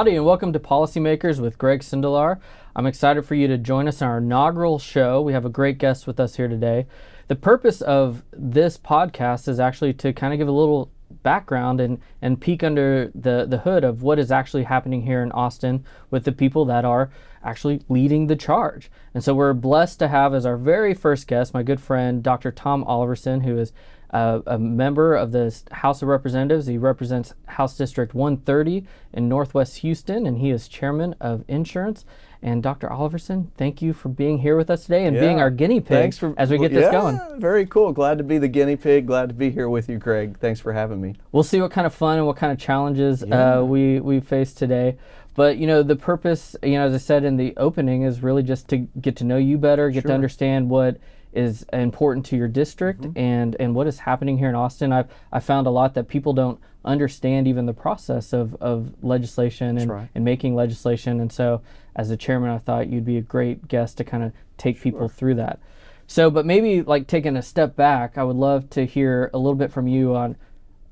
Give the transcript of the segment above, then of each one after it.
Howdy and welcome to Policymakers with Greg Sindelar. I'm excited for you to join us on our inaugural show. We have a great guest with us here today. The purpose of this podcast is actually to kind of give a little background and peek under the hood of what is actually happening here in Austin with the people that are actually leading the charge. And so we're blessed to have as our very first guest my good friend Dr. Tom Oliverson, who is a member of the House of Representatives. He represents House District 130 in Northwest Houston, and he is chairman of insurance. And Dr. Oliverson, thank you for being here with us today and being our guinea pig as we get this going. Very cool. Glad to be the guinea pig. Glad to be here with you, Greg. Thanks for having me. We'll see what kind of fun and what kind of challenges we face today. But, the purpose, as I said in the opening, is really just to get to know you better, get to understand what is important to your district and what is happening here in Austin. I found a lot that people don't understand even the process of legislation and making legislation. And so as the chairman, I thought you'd be a great guest to kind of take people through that. So, but maybe like taking a step back, I would love to hear a little bit from you on,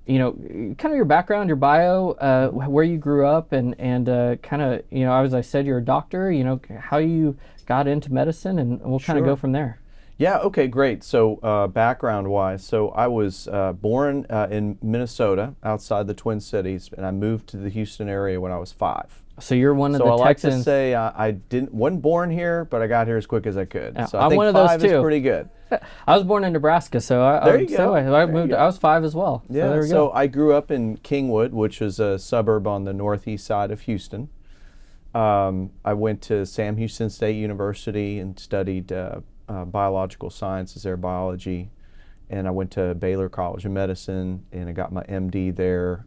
kind of your background, your bio, where you grew up and kind of, as I said, you're a doctor, how you got into medicine, and we'll kind of go from there. Yeah, okay, great. So background-wise, so I was born in Minnesota, outside the Twin Cities, and I moved to the Houston area when I was 5. So you're one of the Texans. So I like to say I wasn't born here, but I got here as quick as I could. Yeah, so I think one of 5 those too. Is pretty good. I was born in Nebraska, so there you go. I moved. I was 5 as well. Yeah, so there we go. I grew up in Kingwood, which is a suburb on the northeast side of Houston. I went to Sam Houston State University and studied biological sciences there, biology, and I went to Baylor College of Medicine and I got my MD there,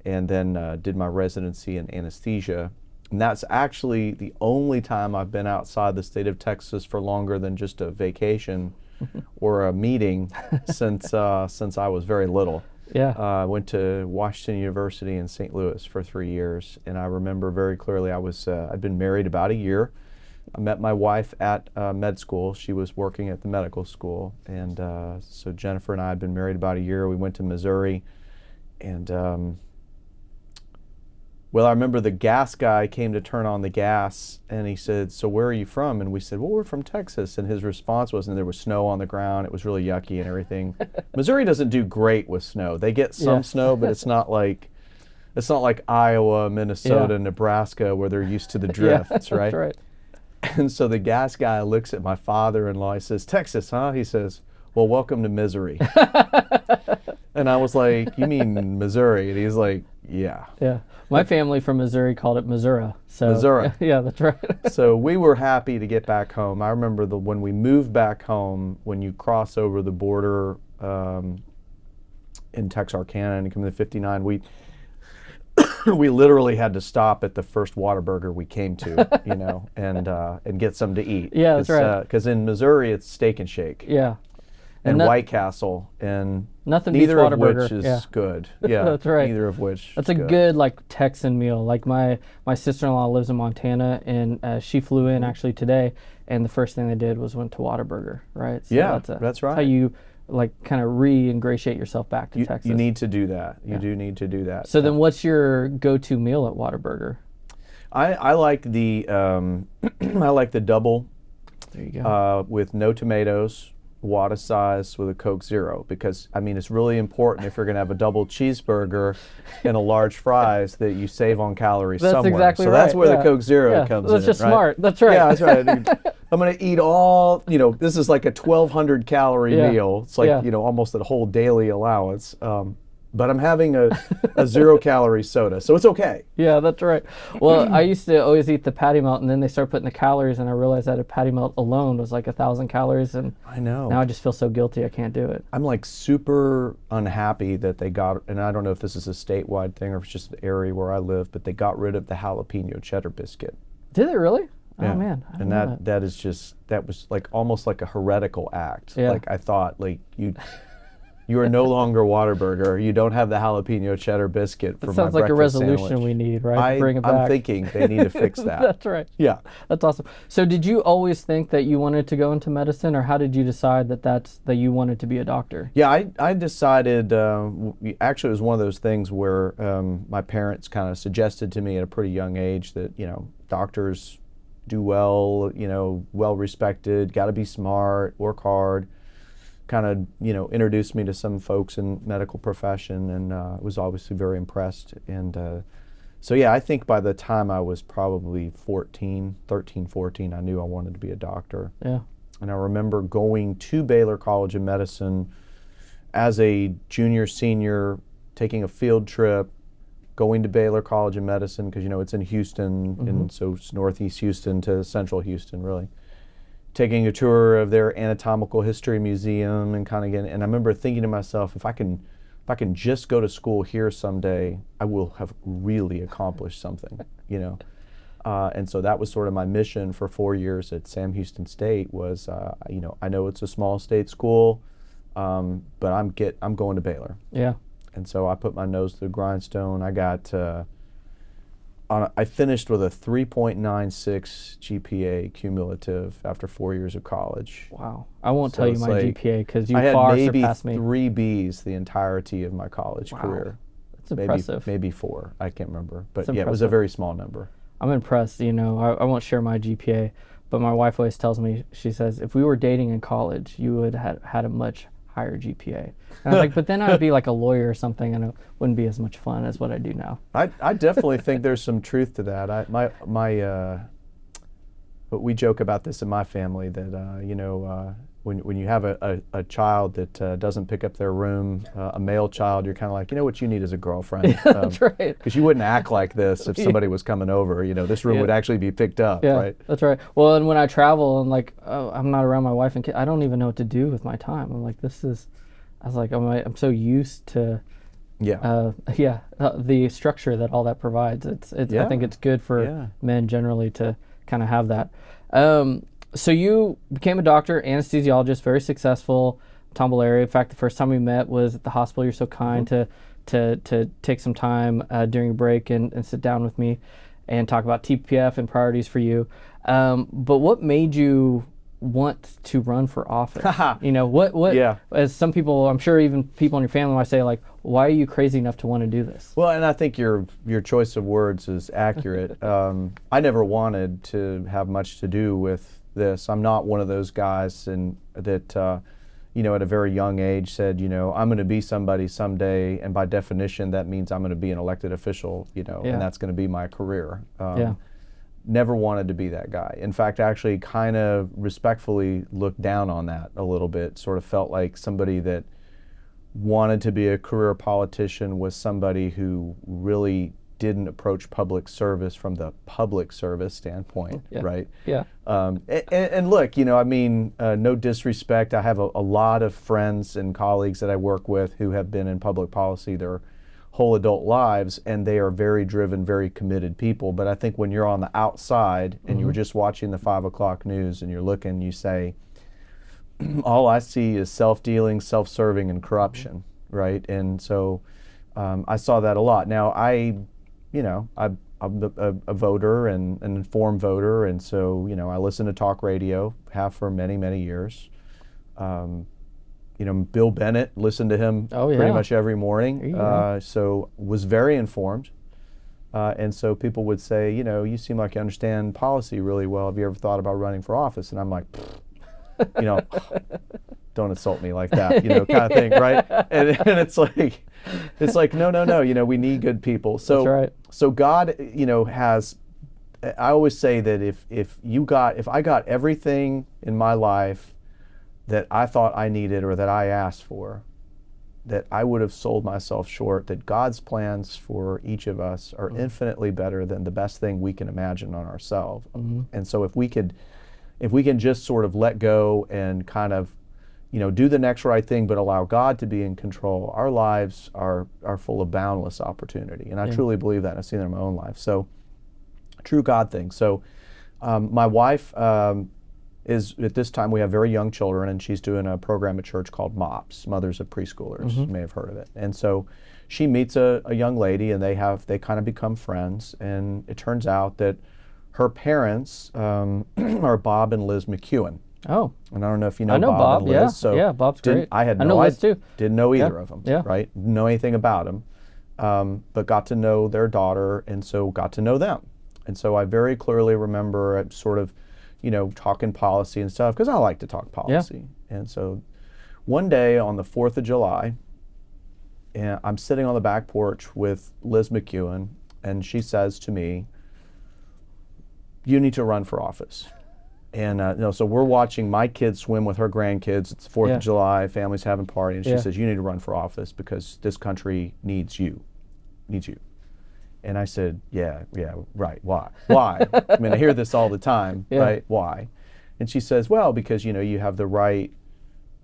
and then did my residency in anesthesia. And that's actually the only time I've been outside the state of Texas for longer than just a vacation or a meeting since I was very little. Yeah. I went to Washington University in St. Louis for 3 years, and I remember very clearly I'd been married about a year. I met my wife at med school. She was working at the medical school, and so Jennifer and I had been married about a year. We went to Missouri, and I remember the gas guy came to turn on the gas, and he said, "So where are you from?" And we said, "Well, we're from Texas." And his response was, and there was snow on the ground. It was really yucky and everything. Missouri doesn't do great with snow. They get some snow, but it's not like Iowa, Minnesota, Nebraska, where they're used to the drifts, right? That's right. And so the gas guy looks at my father-in-law. He says, "Texas, huh?" He says, "Well, welcome to misery." And I was like, "You mean Missouri?" And he's like, "Yeah." Yeah. My family from Missouri called it Missouri. So, Missouri. Yeah, that's right. So we were happy to get back home. I remember when we moved back home, when you cross over the border in Texarkana and come to 59, we literally had to stop at the first Whataburger we came to, and get something to eat. Yeah, that's right. Because in Missouri, it's Steak and Shake. Yeah. And White Castle, and nothing neither beats of Whataburger. which is good. Yeah, that's right. Neither of which. That's a good Texan meal. Like my sister-in-law lives in Montana, and she flew in actually today, and the first thing they did was went to Whataburger, right? So yeah, that's right. That's how you kind of re-ingratiate yourself back to Texas. You need to do that. You do need to do that. So then, what's your go-to meal at Whataburger? I like the I like the double. There you go. With no tomatoes. Whata size with a Coke Zero, because it's really important if you're going to have a double cheeseburger and a large fries that you save on calories somewhere. That's exactly right. So that's where the Coke Zero comes in. That's just right? smart. That's right. Yeah, that's right. I'm going to eat all, this is like a 1,200 calorie meal. It's like, almost a whole daily allowance. But I'm having a 0 calorie soda, so it's okay. Yeah, that's right. Well, I used to always eat the patty melt, and then they started putting the calories, and I realized that a patty melt alone was like 1,000 calories, and I know. Now I just feel so guilty I can't do it. I'm super unhappy that they got, and I don't know if this is a statewide thing or if it's just the area where I live, but they got rid of the jalapeno cheddar biscuit. Did they really? Yeah. Oh man. And that was like almost like a heretical act. Yeah. Like I thought you You are no longer Whataburger. You don't have the jalapeno cheddar biscuit for It my sounds like a breakfast resolution sandwich. we need, right? To bring it I'm back. thinking they need to fix that. That's right. Yeah. That's awesome. So did you always think that you wanted to go into medicine, or how did you decide that you wanted to be a doctor? Yeah, I decided, actually it was one of those things where my parents kind of suggested to me at a pretty young age that, doctors do well, well respected, got to be smart, work hard. Kind of, introduced me to some folks in medical profession, and was obviously very impressed. And so yeah, I think by the time I was probably 13, 14, I knew I wanted to be a doctor. Yeah. And I remember going to Baylor College of Medicine as a junior, senior, taking a field trip, going to Baylor College of Medicine, because it's in Houston, and so it's northeast Houston to central Houston, really. Taking a tour of their anatomical history museum and kind of getting, and I remember thinking to myself, if I can just go to school here someday, I will have really accomplished something, And so that was sort of my mission for 4 years at Sam Houston State was, I know it's a small state school, but I'm going to Baylor. Yeah. And so I put my nose to the grindstone. I finished with a 3.96 GPA cumulative after 4 years of college. Wow. I won't So tell you it's my like, GPA because you I had far maybe surpassed me. 3 Bs the entirety of my college Wow. career. That's impressive. Maybe 4. I can't remember. But That's yeah, it was a impressive. very small number. I'm impressed. I won't share my GPA, but my wife always tells me, she says, if we were dating in college, you would have had a much higher GPA. And I was like, but then I'd be like a lawyer or something, and it wouldn't be as much fun as what I do now. I definitely think there's some truth to that. But we joke about this in my family that when you have a child that doesn't pick up their room, a male child, you're kind of like, what you need is a girlfriend. That's right. Because you wouldn't act like this if somebody was coming over. This room would actually be picked up, Yeah, right? that's right. Well, and when I travel and I'm not around my wife and kid, I don't even know what to do with my time. I'm like, I'm so used to the structure that all that provides. I think it's good for men generally to kind of have that. So you became a doctor, anesthesiologist, very successful, Tomball area. In fact, the first time we met was at the hospital. You're so kind to take some time during a break and sit down with me and talk about TPF and priorities for you. But what made you want to run for office? As some people, I'm sure even people in your family might say, why are you crazy enough to want to do this? Well, and I think your choice of words is accurate. I never wanted to have much to do with this. I'm not one of those guys that at a very young age said, I'm going to be somebody someday, and by definition that means I'm going to be an elected official, and that's going to be my career. Never wanted to be that guy. In fact, actually kind of respectfully looked down on that a little bit, sort of felt like somebody that wanted to be a career politician was somebody who really didn't approach public service from the public service standpoint, right? Yeah. And look, no disrespect. I have a lot of friends and colleagues that I work with who have been in public policy their whole adult lives, and they are very driven, very committed people. But I think when you're on the outside and you're just watching the 5 o'clock news and you're looking, you say, all I see is self-dealing, self-serving, and corruption, right? And so I saw that a lot. Now, I'm a voter and an informed voter, and so, I listen to talk radio, have for many, many years. Bill Bennett, listened to him pretty much every morning, so was very informed. And so people would say, you seem like you understand policy really well. Have you ever thought about running for office? And I'm like, don't insult me like that, kind of thing, right? And it's like, no, we need good people. So, that's right. So God, has, I always say that if I got everything in my life that I thought I needed or that I asked for, that I would have sold myself short, that God's plans for each of us are infinitely better than the best thing we can imagine on ourselves. And so if we can just sort of let go and kind of, do the next right thing, but allow God to be in control, our lives are full of boundless opportunity. And I truly believe that, and I've seen it in my own life. So, true God thing. So, my wife, is at this time we have very young children, and she's doing a program at church called MOPS, Mothers of Preschoolers. You may have heard of it. And so she meets a young lady, and they kind of become friends. And it turns out that her parents are Bob and Liz McEwen. Oh. And I don't know if you know, I know Bob, and Liz. yeah. So yeah, Bob's great. I had I no know Liz idea, too. didn't know either of them, Yeah. right? Didn't know anything about them, but got to know their daughter, and so got to know them. And so I very clearly remember sort of, talking policy and stuff, because I like to talk policy. And so one day on the 4th of July, and I'm sitting on the back porch with Liz McEwen, and she says to me, "You need to run for office." And so we're watching my kids swim with her grandkids. It's the 4th of July, family's having a party, and she says, "You need to run for office because this country needs you, And I said, yeah, right, why? Why? I mean, I hear this all the time, right? Why? And she says, well, because, you have the right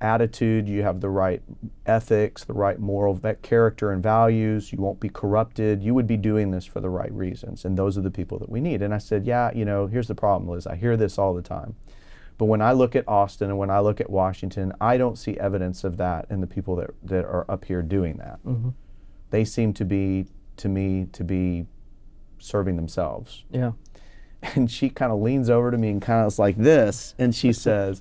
attitude, you have the right ethics, the right moral character and values, you won't be corrupted, you would be doing this for the right reasons, and those are the people that we need. And I said, yeah, here's the problem, Liz, I hear this all the time. But when I look at Austin and when I look at Washington, I don't see evidence of that in the people that are up here doing that. They seem to be, to me, to be serving themselves. Yeah. And she kind of leans over to me and kind of is like this, and she says,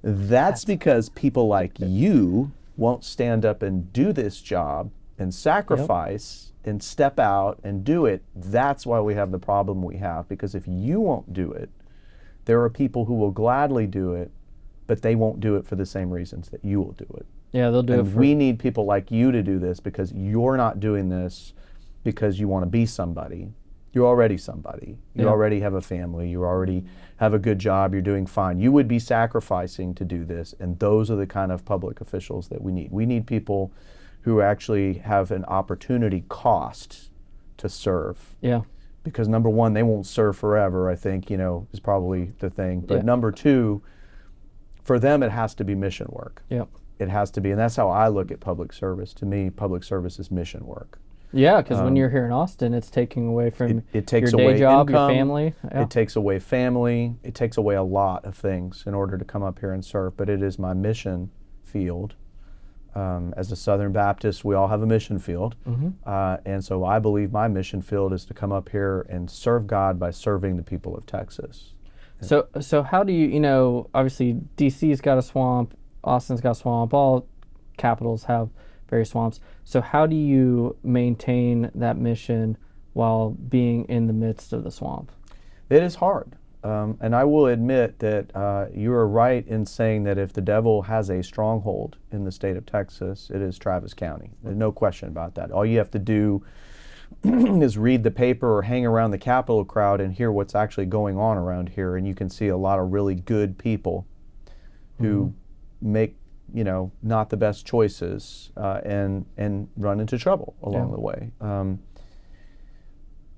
that's because people like you won't stand up and do this job and sacrifice and step out and do it. That's why we have the problem we have, because if you won't do it, there are people who will gladly do it, but they won't do it for the same reasons that you will do it. Yeah, they'll do it for... we need people like you to do this, because you're not doing this because you want to be somebody. You're already somebody. You already have a family. You already have a good job. You're doing fine. You would be sacrificing to do this, and those are the kind of public officials that we need. We need people who actually have an opportunity cost to serve. Yeah. Because number one, they won't serve forever, I think, is probably the thing. But number two, for them, it has to be mission work. Yeah. It has to be, and that's how I look at public service. To me, public service is mission work. Yeah, because when you're here in Austin, it's taking away from it takes your away day job, income, your family. Yeah. It takes away family. It takes away a lot of things in order to come up here and serve. But it is my mission field. As a Southern Baptist, we all have a mission field. And so I believe my mission field is to come up here and serve God by serving the people of Texas. So how do you, obviously DC's got a swamp, Austin's got a swamp, all capitals have various swamps. So how do you maintain that mission while being in the midst of the swamp? It is hard. And I will admit that you are right in saying that if the devil has a stronghold in the state of Texas, it is Travis County. There's no question about that. All you have to do is read the paper or hang around the Capitol crowd and hear what's actually going on around here, and you can see a lot of really good people who make not the best choices and run into trouble along the way.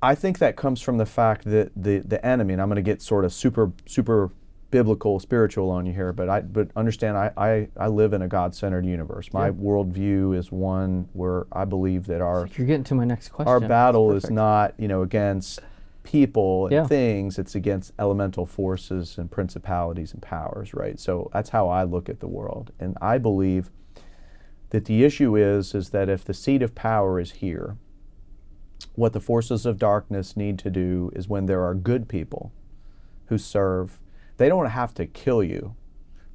I think that comes from the fact that the enemy, and I'm going to get sort of super biblical, spiritual on you here, but understand I live in a God-centered universe. My worldview is one where I believe that you're getting to my next question. Our battle is not against people and things, it's against elemental forces and principalities and powers, right? So that's how I look at the world. And I believe that the issue is that if the seat of power is here, what the forces of darkness need to do is, when there are good people who serve, they don't have to kill you.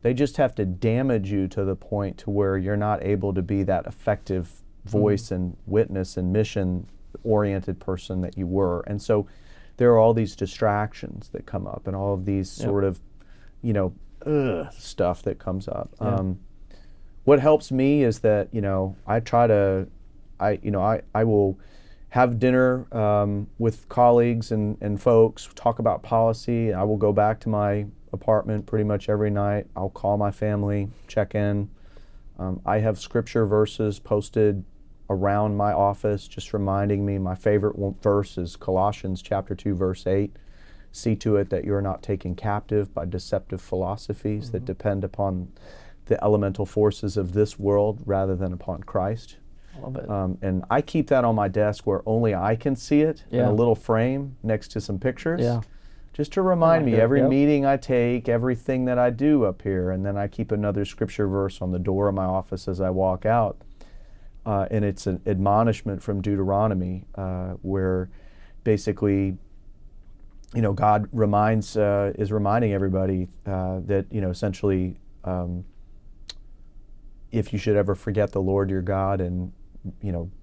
They just have to damage you to the point to where you're not able to be that effective voice and witness and mission-oriented person that you were. And so there are all these distractions that come up and all of these sort of, stuff that comes up. What helps me is that, I try to, I will have dinner with colleagues and folks, talk about policy. I will go back to my apartment pretty much every night. I'll call my family, check in. I have scripture verses posted around my office, just reminding me. My favorite verse is Colossians chapter 2, verse 8. See to it that you are not taken captive by deceptive philosophies that depend upon the elemental forces of this world rather than upon Christ. I love it. And I keep that on my desk where only I can see it in a little frame next to some pictures. Just to remind me, every Yep. meeting I take, everything that I do up here, and then I keep another scripture verse on the door of my office as I walk out. And it's an admonishment from Deuteronomy, where basically, God is reminding everybody that, essentially, if you should ever forget the Lord your God and,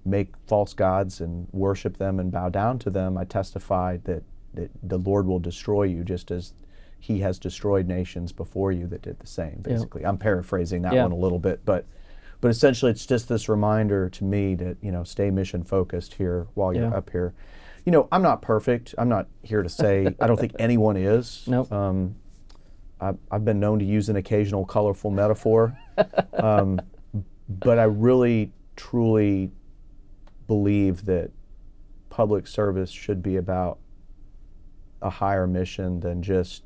make false gods and worship them and bow down to them, I testify that the Lord will destroy you, just as he has destroyed nations before you that did the same, basically. Yeah. I'm paraphrasing that one a little bit, but essentially it's just this reminder to me that, stay mission focused here while you're up here. I'm not perfect. I'm not here to say, I don't think anyone is. Nope. I've been known to use an occasional colorful metaphor, but I really, truly believe that public service should be about a higher mission than just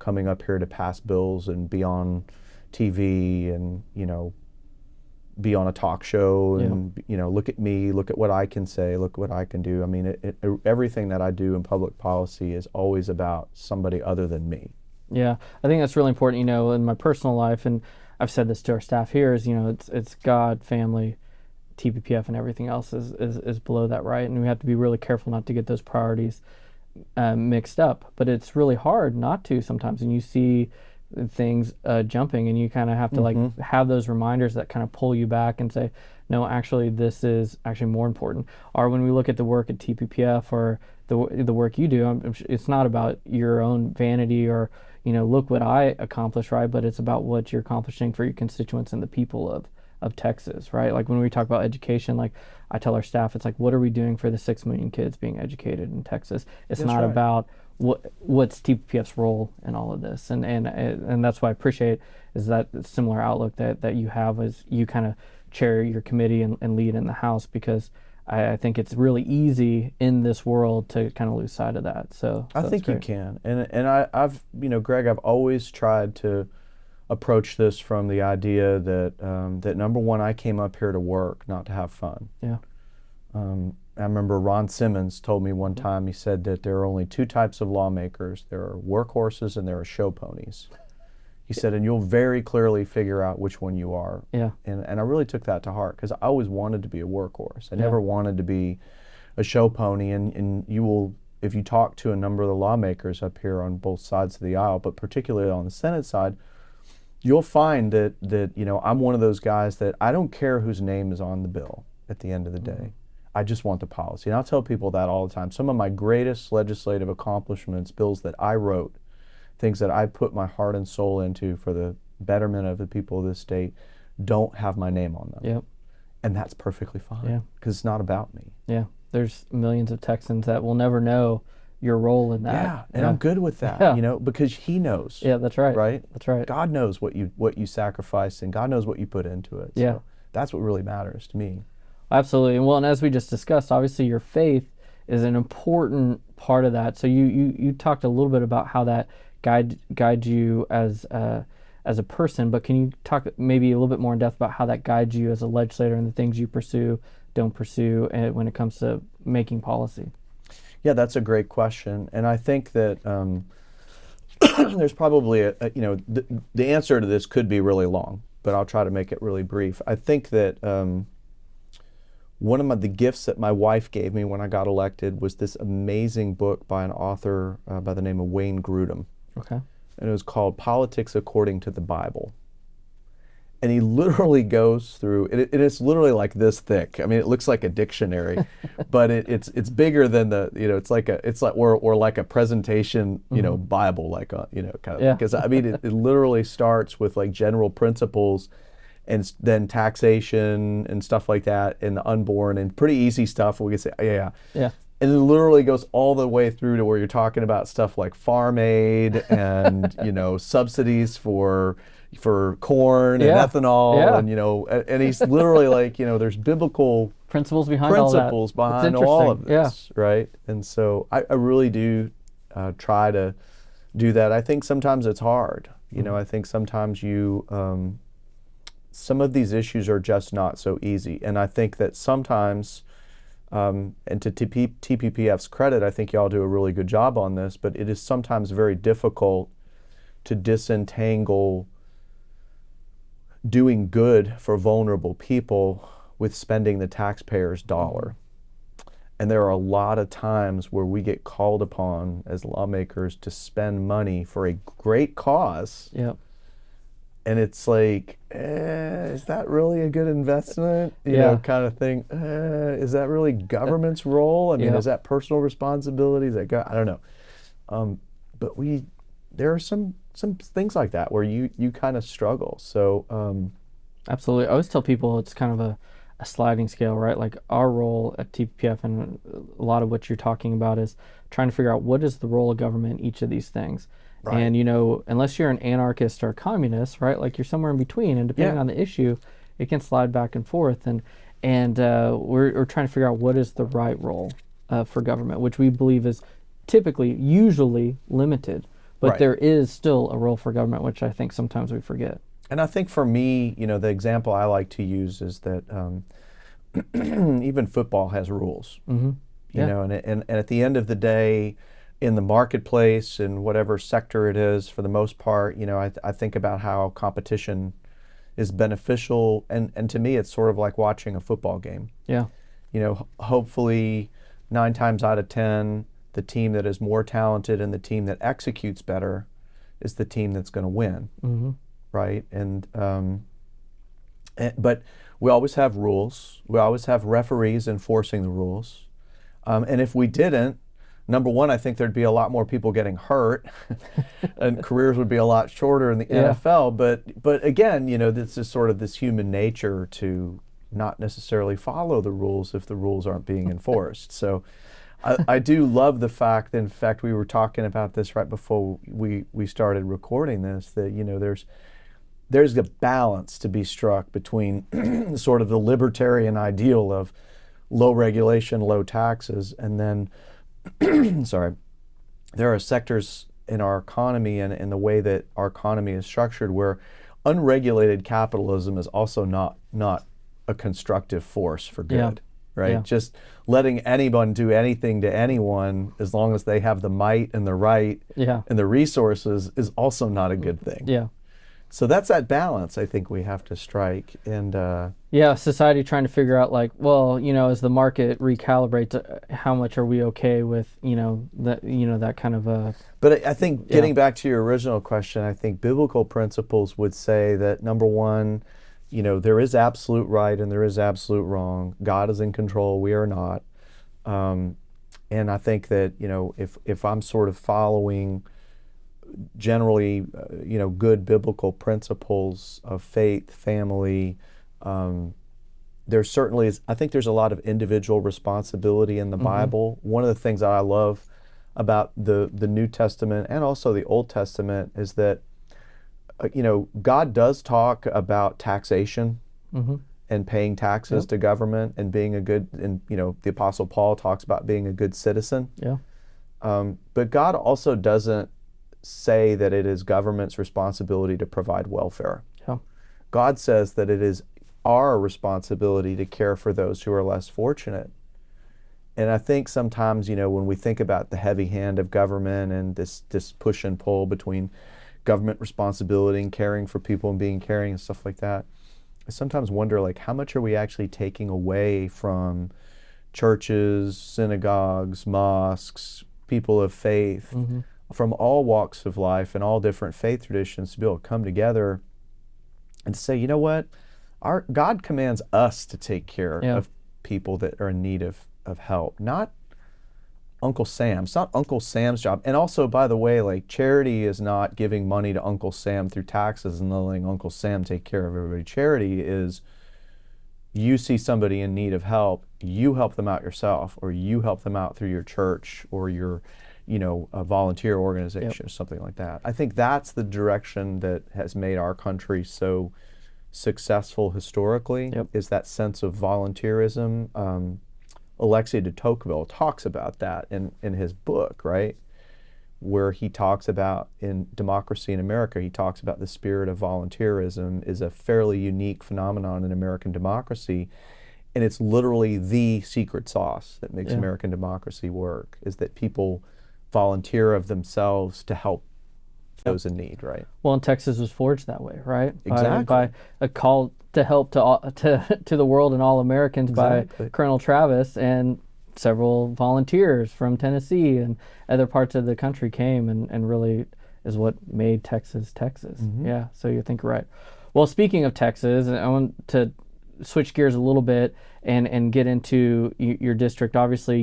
coming up here to pass bills and be on TV and, be on a talk show and, look at me, look at what I can say, look what I can do. I mean, everything that I do in public policy is always about somebody other than me. Yeah, I think that's really important, in my personal life, and I've said this to our staff here, is, it's God, family, TPPF, and everything else is below that, right? And we have to be really careful not to get those priorities mixed up. But it's really hard not to sometimes, and you see things jumping, and you kind of have to like have those reminders that kind of pull you back and say, no, actually this is actually more important. Or when we look at the work at TPPF or the work you do, it's not about your own vanity or look what I accomplished, right? But it's about what you're accomplishing for your constituents and the people of Texas, right? Like when we talk about education, like I tell our staff, it's like, what are we doing for the 6 million kids being educated in Texas? It's not about what's TPPF's role in all of this, and that's why I appreciate is that similar outlook that you have as you kind of chair your committee and lead in the House, because I think it's really easy in this world to kind of lose sight of that. So I think you can, and I've Greg, I've always tried to approach this from the idea that that number one, I came up here to work, not to have fun. Yeah. I remember Ron Simmons told me one time, he said that there are only two types of lawmakers. There are workhorses and there are show ponies. He said, and you'll very clearly figure out which one you are. Yeah. And I really took that to heart, because I always wanted to be a workhorse. I never wanted to be a show pony. And you will, if you talk to a number of the lawmakers up here on both sides of the aisle, but particularly on the Senate side, you'll find that I'm one of those guys that I don't care whose name is on the bill at the end of the day. I just want the policy. And I'll tell people that all the time. Some of my greatest legislative accomplishments, bills that I wrote, things that I put my heart and soul into for the betterment of the people of this state, don't have my name on them. Yep. And that's perfectly fine, because it's not about me. Yeah. There's millions of Texans that will never know your role in that. Yeah, and I'm good with that, because he knows. Yeah, that's right. Right? That's right. God knows what you sacrificed, and God knows what you put into it. Yeah. So that's what really matters to me. Absolutely. Well, and as we just discussed, obviously your faith is an important part of that. So you talked a little bit about how that guides you as a person, but can you talk maybe a little bit more in depth about how that guides you as a legislator and the things you pursue, don't pursue when it comes to making policy? Yeah, that's a great question, and I think that there's probably the answer to this could be really long, but I'll try to make it really brief. I think that one of the gifts that my wife gave me when I got elected was this amazing book by an author by the name of Wayne Grudem. Okay. And it was called Politics According to the Bible. And he literally goes through, it's literally like this thick. I mean, it looks like a dictionary, but it's bigger than it's like a presentation, Bible, like kind of. Yeah. Because I mean, it literally starts with like general principles, and then taxation and stuff like that, and the unborn, and pretty easy stuff. We could say, yeah. And it literally goes all the way through to where you're talking about stuff like farm aid and subsidies for corn and ethanol, and and he's literally like, there's biblical principles behind all of this, right? And so I really do try to do that. I think sometimes it's hard. I think sometimes some of these issues are just not so easy, and I think that sometimes And to TPPF's credit, I think y'all do a really good job on this, but it is sometimes very difficult to disentangle doing good for vulnerable people with spending the taxpayer's dollar. And there are a lot of times where we get called upon as lawmakers to spend money for a great cause. Yep. And it's like, is that really a good investment? You know, kind of thing. Is that really government's role? I mean, is that personal responsibility? Is that I don't know. But there are some things like that where you kind of struggle. So absolutely. I always tell people it's kind of a sliding scale, right? Like our role at TPPF and a lot of what you're talking about is trying to figure out what is the role of government in each of these things. Right. And, you know, unless you're an anarchist or a communist, right, like you're somewhere in between, and depending on the issue, it can slide back and forth. And we're trying to figure out what is the right role for government, which we believe is usually limited. But there is still a role for government, which I think sometimes we forget. And I think for me, you know, the example I like to use is that even football has rules. You know, and at the end of the day, in the marketplace, in whatever sector it is, for the most part, you know, I think about how competition is beneficial, and to me, it's sort of like watching a football game. Yeah. You know, hopefully, 9 times out of 10, the team that is more talented and the team that executes better is the team that's going to win, right? But we always have rules. We always have referees enforcing the rules, and if we didn't, number one, I think there'd be a lot more people getting hurt and careers would be a lot shorter in the NFL. But again, you know, this is sort of this human nature to not necessarily follow the rules if the rules aren't being enforced. So I do love the fact that, in fact, we were talking about this right before we started recording this, that, you know, there's a balance to be struck between sort of the libertarian ideal of low regulation, low taxes, and then sorry, there are sectors in our economy and in the way that our economy is structured where unregulated capitalism is also not a constructive force for good, right? Just letting anyone do anything to anyone as long as they have the might and the right and the resources is also not a good thing. Yeah. So that's that balance I think we have to strike. And society trying to figure out, like, well, you know, as the market recalibrates, how much are we okay with, that kind of But I think getting back to your original question, I think biblical principles would say that, number one, you know, there is absolute right and there is absolute wrong. God is in control, we are not. And I think that, you know, if I'm sort of following generally, you know, good biblical principles of faith, family, there certainly is, I think there's a lot of individual responsibility in the Bible. One of the things that I love about the New Testament and also the Old Testament is that, you know, God does talk about taxation and paying taxes to government and being a good, and, you know, the Apostle Paul talks about being a good citizen. But God also doesn't say that it is government's responsibility to provide welfare. God says that it is our responsibility to care for those who are less fortunate. And I think sometimes, you know, when we think about the heavy hand of government and this push and pull between government responsibility and caring for people and being caring and stuff like that, I sometimes wonder, like, how much are we actually taking away from churches, synagogues, mosques, people of faith, from all walks of life and all different faith traditions, to be able to come together and to say, you know what, our God commands us to take care of people that are in need of help, not Uncle Sam. It's not Uncle Sam's job. And also, by the way, like, charity is not giving money to Uncle Sam through taxes and letting Uncle Sam take care of everybody. Charity is, you see somebody in need of help, you help them out yourself, or you help them out through your church or your, you know, a volunteer organization or something like that. I think that's the direction that has made our country so successful historically, is that sense of volunteerism. Alexis de Tocqueville talks about that in his book, right? Where he talks about, in Democracy in America, he talks about the spirit of volunteerism is a fairly unique phenomenon in American democracy. And it's literally the secret sauce that makes Yeah. American democracy work, is that people volunteer of themselves to help those in need, right? Well, and Texas was forged that way, right? Exactly. By a call to help to the world and all Americans Exactly. by Colonel Travis, and several volunteers from Tennessee and other parts of the country came and really is what made Texas Texas. Yeah, so you think right. Well, speaking of Texas, I want to switch gears a little bit and get into your district. Obviously,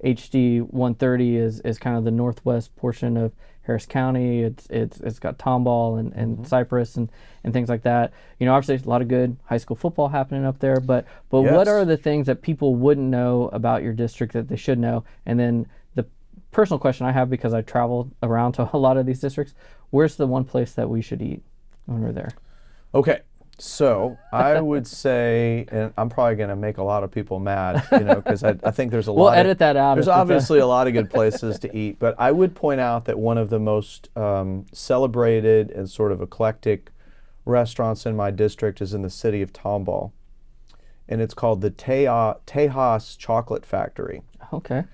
HD 130 is kind of the northwest portion of Harris County. It's got Tomball and Cypress and things like that. Obviously there's a lot of good high school football happening up there, but Yes. what are the things that people wouldn't know about your district that they should know? And then the personal question I have, because I travel around to a lot of these districts, where's the one place that we should eat when we're there? Okay, so I would say, and I'm probably going to make a lot of people mad, because I think there's a We'll lot. edit that out. There's obviously a lot of good places to eat, but I would point out that one of the most celebrated and sort of eclectic restaurants in my district is in the city of Tomball, and it's called the Tejas Chocolate Factory. Okay.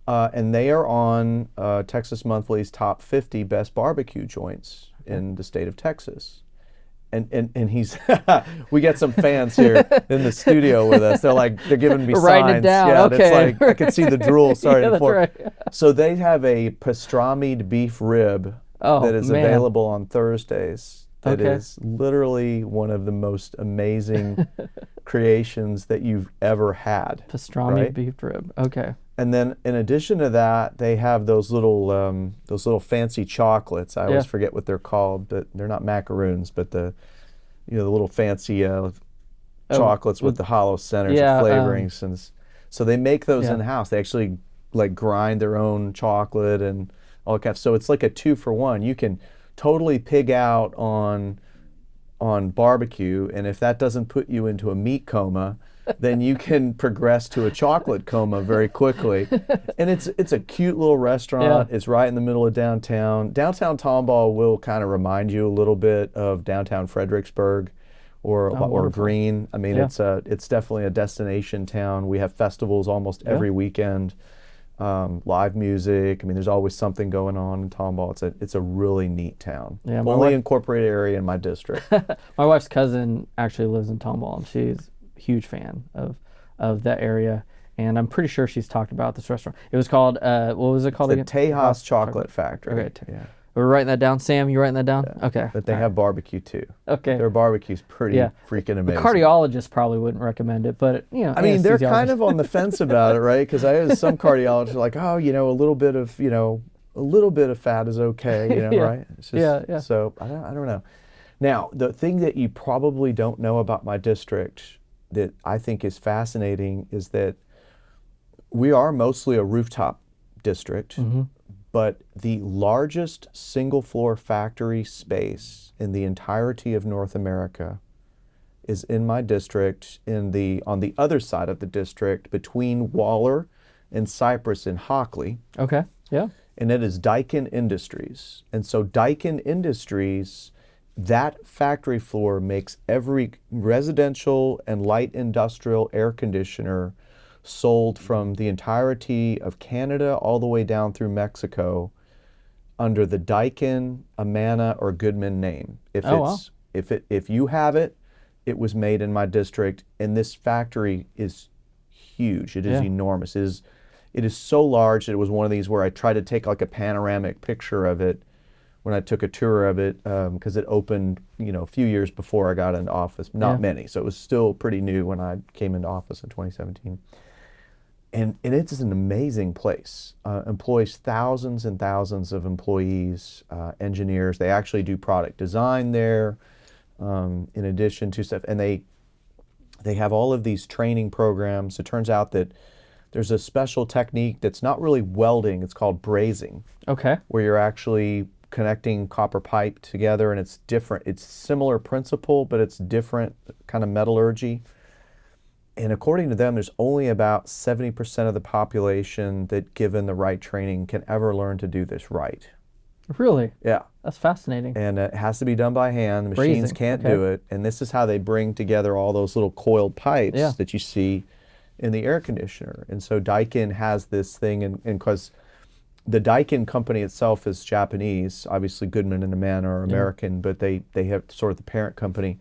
And they are on Texas Monthly's top 50 best barbecue joints in the state of Texas. And he's we get some fans here in the studio with us. They're giving me Writing it signs. down. Yeah, Okay. it's like I can see the drool starting Yeah, to that's form. right. So they have a pastrami'd beef rib Oh, that is man. available on Thursdays. That Okay. is literally one of the most amazing creations that you've ever had. Pastrami right? beef rib. Okay. And then in addition to that, they have those little fancy chocolates. I always Yeah. forget what they're called, but they're not macaroons, but the little fancy chocolates with the hollow centers yeah, of flavorings. And so they make those yeah. in house. They actually like grind their own chocolate and all that kind of. So it's like a 2-for-1. You can totally pig out on barbecue, and if that doesn't put you into a meat coma, then you can progress to a chocolate coma very quickly. And it's a cute little restaurant. Yeah. It's right in the middle of downtown. Downtown Tomball will kind of remind you a little bit of downtown Fredericksburg or wonderful. Greene. I mean, Yeah. it's definitely a destination town. We have festivals almost every weekend. Live music. I mean, there's always something going on in Tomball. It's a really neat town. Yeah, my Only wife- incorporated area in my district. My wife's cousin actually lives in Tomball, and she's a huge fan of that area. And I'm pretty sure she's talked about this restaurant. It was called, what was it called The again? Tejas Chocolate Factory. Okay. Yeah. We're writing that down. Sam, you writing that down? Okay. But they All have barbecue too. right. Okay. Their barbecue's pretty Yeah. freaking The amazing. cardiologist probably wouldn't recommend it, but I mean, they're kind anesthesiologist. of on the fence about it, right? Because I have some cardiologists are like, oh, a little bit of fat is okay, Yeah. right? It's just, Yeah. So I don't know. Now, the thing that you probably don't know about my district that I think is fascinating is that we are mostly a rooftop district, but the largest single floor factory space in the entirety of North America is in my district on the other side of the district between Waller and Cypress in Hockley, Okay. Yeah. and it is Daikin Industries. And so Daikin Industries, that factory floor makes every residential and light industrial air conditioner sold from the entirety of Canada all the way down through Mexico under the Daikin, Amana, or Goodman name. If you have it, it was made in my district, and this factory is huge. It is enormous. It is so large that it was one of these where I tried to take like a panoramic picture of it when I took a tour of it, because it opened a few years before I got into office. Not many, so it was still pretty new when I came into office in 2017. And it is an amazing place. Employs thousands and thousands of employees, engineers. They actually do product design there, in addition to stuff. And they have all of these training programs. It turns out that there's a special technique that's not really welding. It's called brazing. Okay. Where you're actually connecting copper pipe together, and it's different. It's similar principle, but it's different kind of metallurgy. And according to them, there's only about 70% of the population that, given the right training, can ever learn to do this right. Really? Yeah. That's fascinating. And it has to be done by hand. The machines Brazing, can't okay. do it. And this is how they bring together all those little coiled pipes Yeah. that you see in the air conditioner. And so Daikin has this thing, and because the Daikin company itself is Japanese, obviously Goodman and the Man are American, but they have sort of the parent company.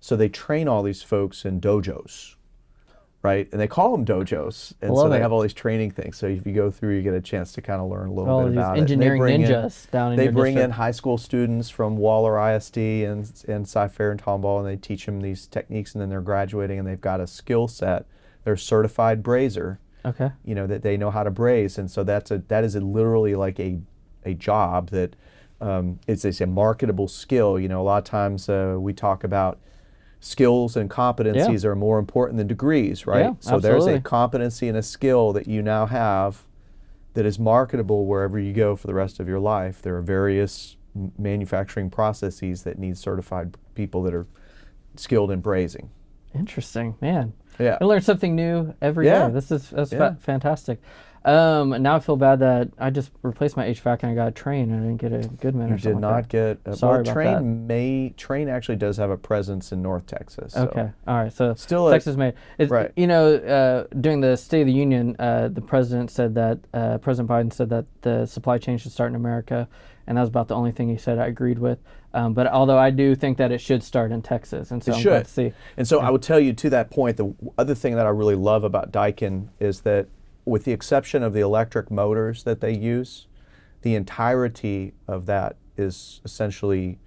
So they train all these folks in dojos, right? And they call them dojos. And so they have all these training things. So if you go through, you get a chance to kind of learn a little bit about it. Engineering ninjas down in your They bring district. in high school students from Waller ISD and Cy-Fair and Tomball, and they teach them these techniques, and then they're graduating and they've got a skill set. They're certified brazier. Okay. You know, that they know how to braze, and so that is literally like a job that it's a marketable skill. You know, a lot of times we talk about skills and competencies are more important than degrees, right? Yeah, so absolutely. there's a competency and a skill that you now have that is marketable wherever you go for the rest of your life. There are various manufacturing processes that need certified people that are skilled in brazing. Interesting, man. Yeah. I learn something new every day. That's fantastic. Now I feel bad that I just replaced my HVAC and I got a Train and I didn't get a Goodman or something. You did not get a Sorry about that. Train actually does have a presence in North Texas. So. Okay, all right. So still Texas made. Right. You know, during the State of the Union, the president said that President Biden said that the supply chain should start in America, and that was about the only thing he said I agreed with. But although I do think that it should start in Texas, and so I'm glad to see. And so I would tell you, to that point, the other thing that I really love about Daikin is that, with the exception of the electric motors that they use, the entirety of that is essentially,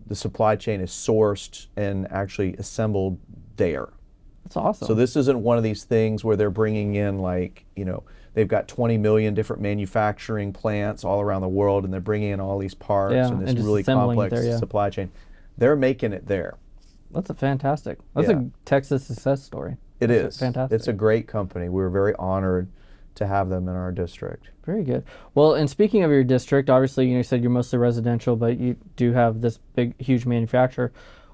the supply chain is sourced and actually assembled there. That's awesome. So this isn't one of these things where they're bringing in, like, you know, they've got 20 million different manufacturing plants all around the world, and they're bringing in all these parts and this really complex supply chain. They're making it there. That's a fantastic. That's a Texas success story. It is fantastic. It's a great company. We're very honored to have them in our district. Very good. Well, and speaking of your district, obviously, you said you're mostly residential, but you do have this big, huge manufacturer.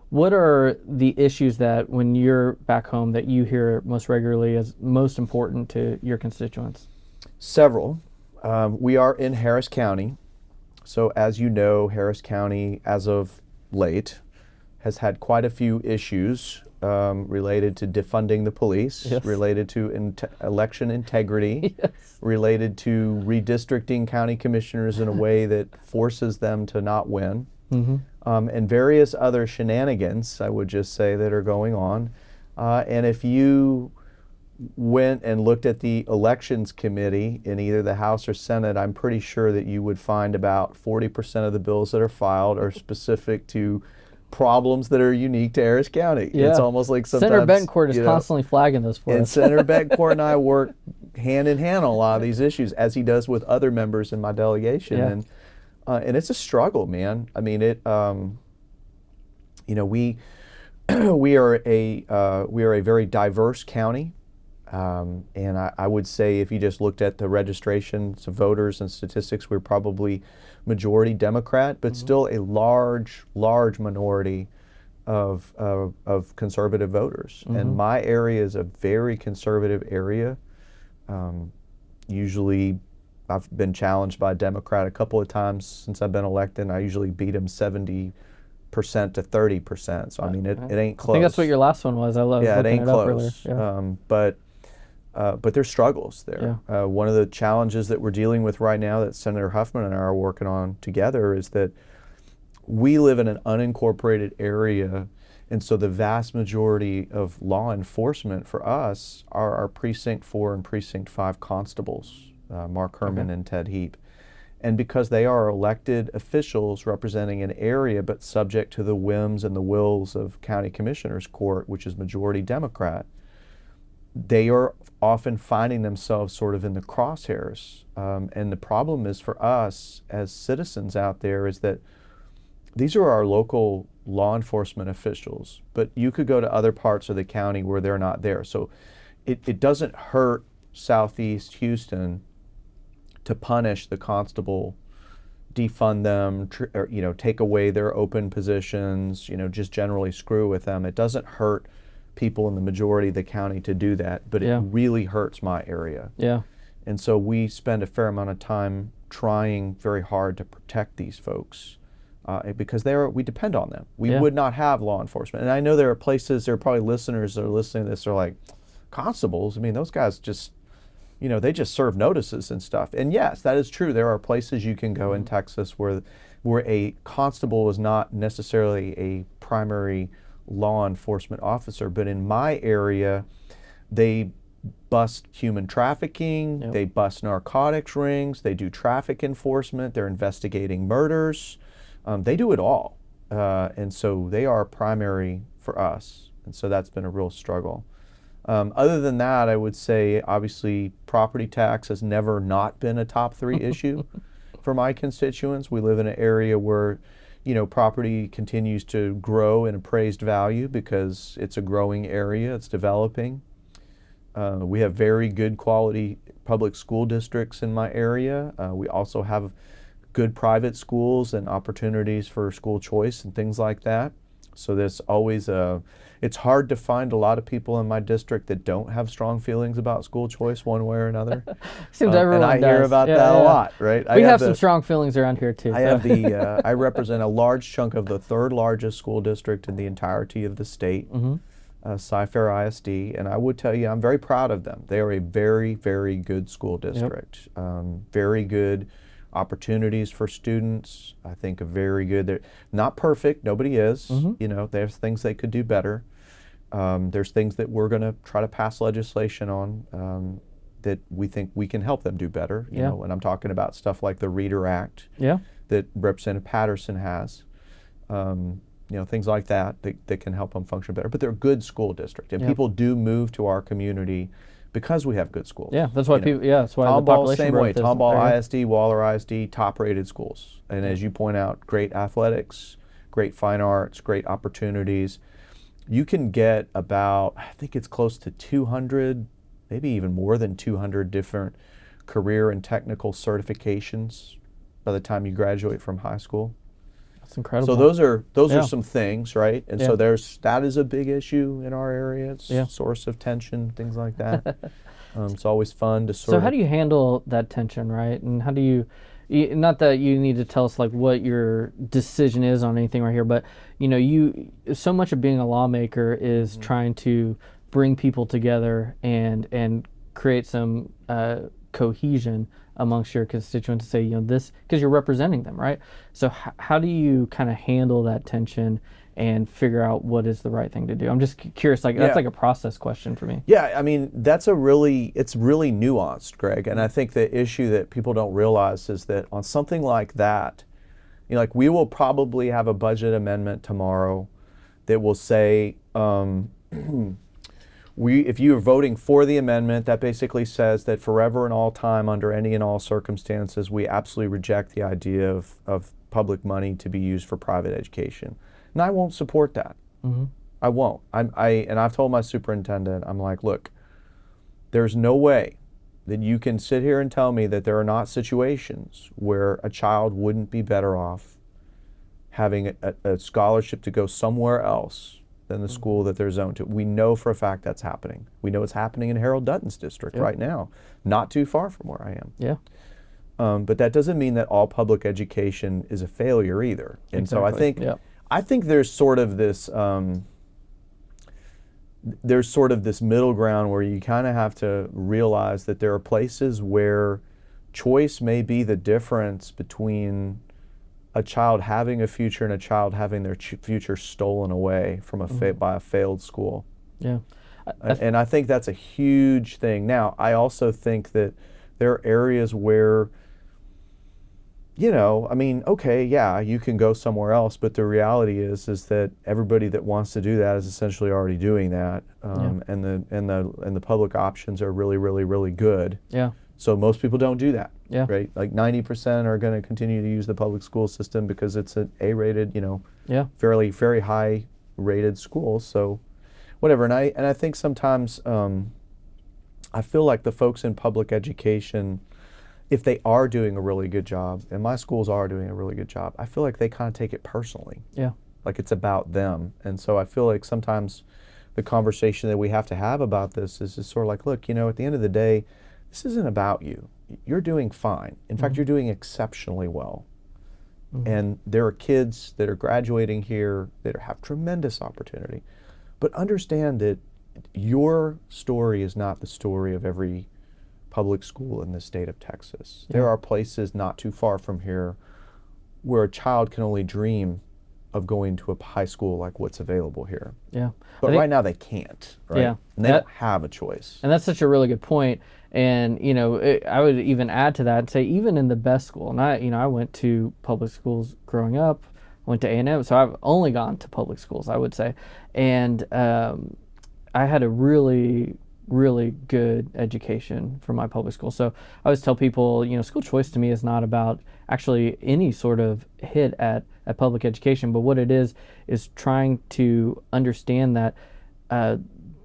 What are the issues that, when you're back home, that you hear most regularly as most important to your constituents? Several. We are in Harris County. So as you know, Harris County, as of late, has had quite a few issues related to defunding the police, related to election integrity, related to redistricting county commissioners in a way that forces them to not win. And various other shenanigans, I would just say, that are going on. And if you went and looked at the elections committee in either the House or Senate, I'm pretty sure that you would find about 40% of the bills that are filed are specific to problems that are unique to Harris County. Yeah. It's almost like sometimes Senator Betancourt is constantly flagging those for us. And Senator Betancourt and I work hand in hand on a lot of these issues, as he does with other members in my delegation. And it's a struggle, man. I mean, we are a very diverse county, and I would say, if you just looked at the registrations of voters and statistics, we're probably majority Democrat, but still a large minority of conservative voters. And my area is a very conservative area. Usually, I've been challenged by a Democrat a couple of times since I've been elected, and I usually beat him 70% to 30%. So I mean, it ain't close. I think that's what your last one was. I love it looking ain't it up close. earlier. But there's struggles there. One of the challenges that we're dealing with right now, that Senator Huffman and I are working on together, is that we live in an unincorporated area, and so the vast majority of law enforcement for us are our Precinct 4 and Precinct 5 constables, Mark Herman and Ted Heap. And because they are elected officials representing an area but subject to the whims and the wills of County Commissioners Court, which is majority Democrat, they are often finding themselves sort of in the crosshairs. And the problem is, for us as citizens out there, is that these are our local law enforcement officials, but you could go to other parts of the county where they're not there. So it doesn't hurt Southeast Houston to punish the constable, defund them, or take away their open positions, just generally screw with them. It doesn't hurt people in the majority of the county to do that, but it really hurts my area. And so we spend a fair amount of time trying very hard to protect these folks because we depend on them. We would not have law enforcement. And I know there are probably listeners that are listening to this are like, constables, I mean, those guys just, they just serve notices and stuff. And yes, that is true. There are places you can go in Texas where a constable is not necessarily a primary law enforcement officer, but in my area, they bust human trafficking, they bust narcotics rings, they do traffic enforcement, they're investigating murders, they do it all. And so they are primary for us. And so that's been a real struggle. Other than that, I would say, obviously, property tax has never not been a top 3 issue for my constituents. We live in an area where, property continues to grow in appraised value because it's a growing area, it's developing. We have very good quality public school districts in my area. We also have good private schools and opportunities for school choice and things like that. So there's always it's hard to find a lot of people in my district that don't have strong feelings about school choice one way or another. Seems everyone and I does. hear about that a lot, right? We have some strong feelings around here too. I represent a large chunk of the 3rd largest school district in the entirety of the state, Cy-Fair ISD, and I would tell you I'm very proud of them. They are a very, very good school district. Very good opportunities for students. I think they're not perfect, nobody is. There's things they could do better. There's things that we're going to try to pass legislation on that we think we can help them do better. You know, and I'm talking about stuff like the Reader Act that Representative Patterson has. Things like that can help them function better. But they're a good school district, and people do move to our community because we have good schools. Yeah, that's why people. Yeah, that's why the Tomball, population same growth way. is Tomball there. ISD, Waller ISD, top-rated schools, and as you point out, great athletics, great fine arts, great opportunities. You can get about, I think it's close to 200, maybe even more than 200 different career and technical certifications by the time you graduate from high school. That's incredible. So those are some things, right? And so that is a big issue in our area. It's a source of tension, things like that. It's always fun to So how do you handle that tension, right? And how do you, not that you need to tell us like what your decision is on anything right here, but so much of being a lawmaker is trying to bring people together and create some cohesion amongst your constituents to say, this, because you're representing them, right? So how do you kind of handle that tension and figure out what is the right thing to do? I'm just curious, that's like a process question for me. Yeah, I mean, it's really nuanced, Greg. And I think the issue that people don't realize is that on something like that, we will probably have a budget amendment tomorrow that will say, if you are voting for the amendment, that basically says that forever and all time, under any and all circumstances, we absolutely reject the idea of public money to be used for private education. And I won't support that. I won't. And I've told my superintendent, I'm like, look, there's no way that you can sit here and tell me that there are not situations where a child wouldn't be better off having a scholarship to go somewhere else than the school that they're zoned to. We know for a fact that's happening. We know it's happening in Harold Dutton's district right now, not too far from where I am. Yeah. But that doesn't mean that all public education is a failure either. And exactly. So I think there's sort of this middle ground where you kind of have to realize that there are places where choice may be the difference between a child having a future and a child having their future stolen away from by a failed school. Yeah. And I think that's a huge thing. Now, I also think that there are areas where, you can go somewhere else, but the reality is that everybody that wants to do that is essentially already doing that, and the public options are really, really, really good. Yeah. So most people don't do that. Yeah. Right. Like 90% are going to continue to use the public school system because it's an A-rated, fairly very high-rated school. So, whatever. And I think sometimes I feel like the folks in public education, if they are doing a really good job, and my schools are doing a really good job, I feel like they kind of take it personally. Yeah. Like it's about them. And so I feel like sometimes the conversation that we have to have about this is just sort of like, look, at the end of the day, this isn't about you. You're doing fine. In fact, you're doing exceptionally well. And there are kids that are graduating here that have tremendous opportunity. But understand that your story is not the story of every public school in the state of Texas. Yeah. There are places not too far from here where a child can only dream of going to a high school like what's available here. Yeah. But right now they can't, right? Yeah. And they don't have a choice. And that's such a really good point. And, you know, I would even add to that and say, even in the best school, and I went to public schools growing up, went to A&M, so I've only gone to public schools, I would say. And I had a really, really good education from my public school. So I always tell people, you know, school choice to me is not about actually any sort of hit at public education, but what it is trying to understand that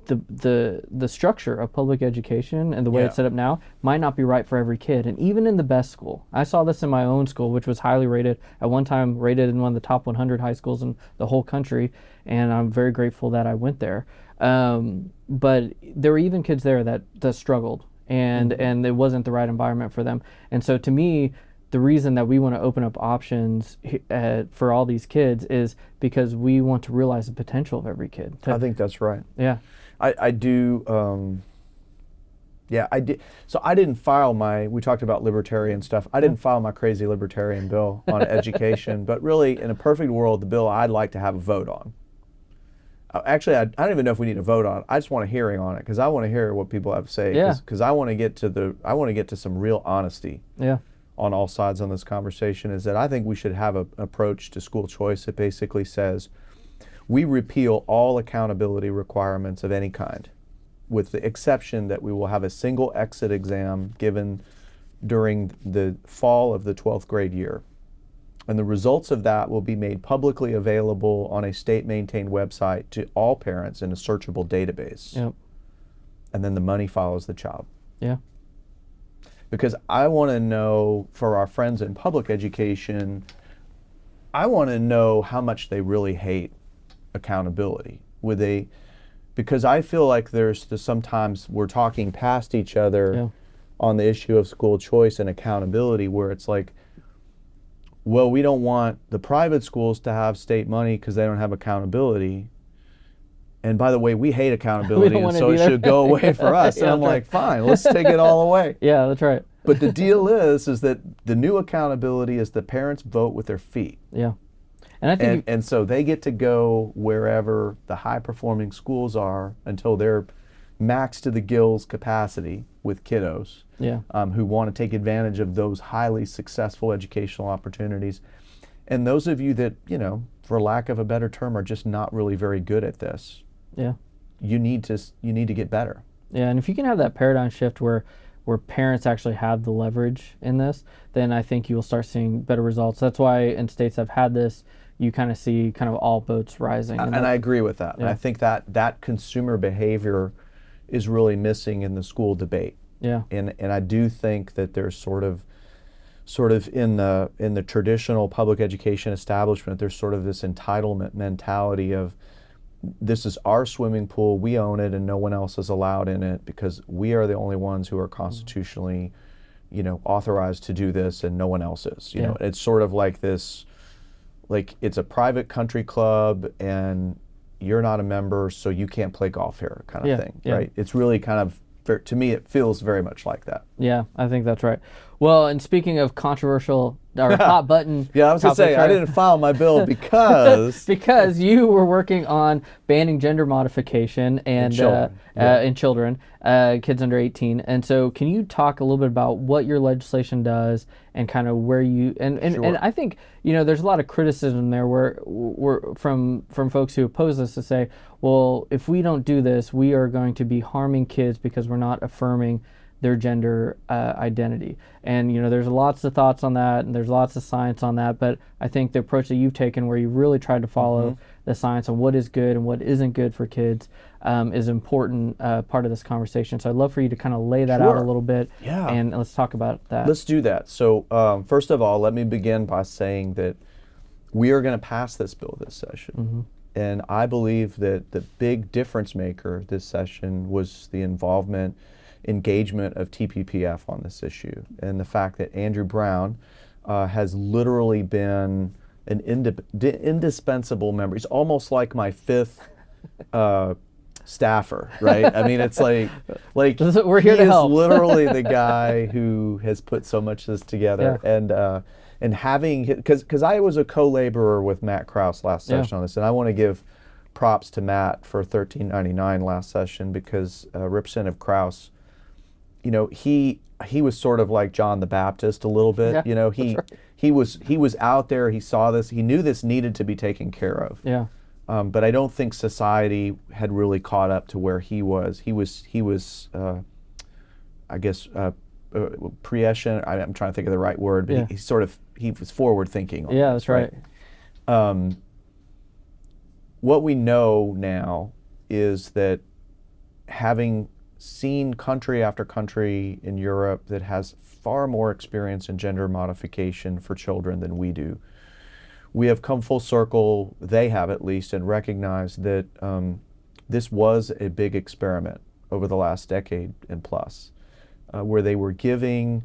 the structure of public education and the way it's set up now might not be right for every kid. And even in the best school, I saw this in my own school, which was highly rated, at one time rated in one of the top 100 high schools in the whole country, and I'm very grateful that I went there. But there were even kids there that struggled, and it wasn't the right environment for them. And so to me, the reason that we want to open up options for all these kids is because we want to realize the potential of every kid. I think that's right. Yeah. I do. I did. So I didn't file we talked about libertarian stuff. I didn't file my crazy libertarian bill on education, but really, in a perfect world, the bill I'd like to have a vote on. Actually, I don't even know if we need a vote on it. I just want a hearing on it because I want to hear what people have to say. Yeah. Because I want to get to some real honesty. Yeah. On all sides on this conversation, is that I think we should have an approach to school choice that basically says we repeal all accountability requirements of any kind, with the exception that we will have a single exit exam given during the fall of the 12th grade year. And the results of that will be made publicly available on a state-maintained website to all parents in a searchable database. Yep. And then the money follows the child. Yeah. Because I want to know, for our friends in public education, I want to know how much they really hate accountability. Because I feel like sometimes we're talking past each other on the issue of school choice and accountability, where it's like, well, we don't want the private schools to have state money because they don't have accountability. And by the way, we hate accountability, and so it should go away for us. And I'm like, fine, let's take it all away. Yeah, that's right. But the deal is that the new accountability is the parents vote with their feet. Yeah. And I think and so they get to go wherever the high-performing schools are until they're maxed to the gills capacity with kiddos who want to take advantage of those highly successful educational opportunities. And those of you that, you know, for lack of a better term, are just not really very good at this. Yeah. You need to get better. Yeah, and if you can have that paradigm shift where parents actually have the leverage in this, then I think you will start seeing better results. That's why in states that have had this, you kind of see kind of all boats rising. And I agree with that. Yeah. I think that consumer behavior is really missing in the school debate. Yeah. And I do think that there's sort of in the traditional public education establishment, there's sort of this entitlement mentality of, this is our swimming pool, we own it, and no one else is allowed in it because we are the only ones who are constitutionally, you know, authorized to do this, and no one else is. You know, it's sort of like this, like it's a private country club, and you're not a member, so you can't play golf here, kind of thing, right? It's really kind of, to me, it feels very much like that. Yeah, I think that's right. Well, and speaking of controversial or hot button, I was going to say, I didn't file my bill because because you were working on banning gender modification and in children, kids under 18. And so, can you talk a little bit about what your legislation does and kind of where you and I think, you know, there's a lot of criticism there where from folks who oppose this to say, well, if we don't do this, we are going to be harming kids because we're not affirming their gender identity. And, you know, there's lots of thoughts on that, and there's lots of science on that, but I think the approach that you've taken, where you really tried to follow the science on what is good and what isn't good for kids, is an important part of this conversation. So I'd love for you to kind of lay that out a little bit, and let's talk about that. Let's do that. So first of all, let me begin by saying that we are going to pass this bill this session. And I believe that the big difference maker this session was the involvement engagement of TPPF on this issue, and the fact that Andrew Brown has literally been an indispensable member. He's almost like my fifth staffer, right? I mean, it's like we're here to help. He is literally the guy who has put so much of this together, and having, because I was a co-laborer with Matt Krause last session on this, and I want to give props to Matt for 1399 last session, because Representative Krause, you know, he was sort of like John the Baptist a little bit. Yeah, you know, he was out there. He saw this. He knew this needed to be taken care of. Yeah. But I don't think society had really caught up to where he was. He was, I guess, prescient. I'm trying to think of the right word, but he was forward thinking. Yeah, that's right. What we know now is that, having seen country after country in Europe that has far more experience in gender modification for children than we do, we have come full circle, they have at least, and recognized that this was a big experiment over the last decade and plus, where they were giving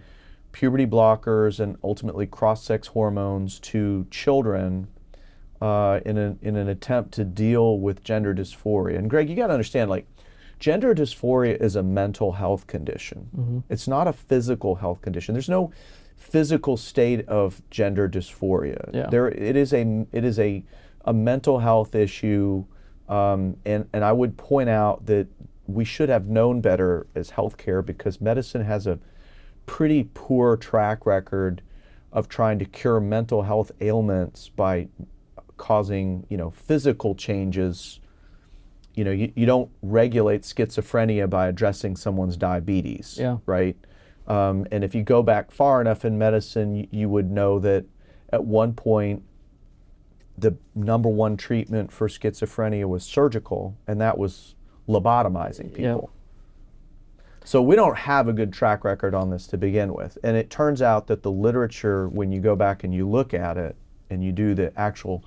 puberty blockers and ultimately cross-sex hormones to children in an attempt to deal with gender dysphoria. And Greg, you got to understand, like, gender dysphoria is a mental health condition. Mm-hmm. It's not a physical health condition. There's no physical state of gender dysphoria. Yeah. It is a mental health issue, and I would point out that we should have known better as healthcare, because medicine has a pretty poor track record of trying to cure mental health ailments by causing, you know, physical changes. You know, you don't regulate schizophrenia by addressing someone's diabetes, right? And if you go back far enough in medicine, you would know that at one point, the number one treatment for schizophrenia was surgical, and that was lobotomizing people. So we don't have a good track record on this to begin with. And it turns out that the literature, when you go back and you look at it, and you do the actual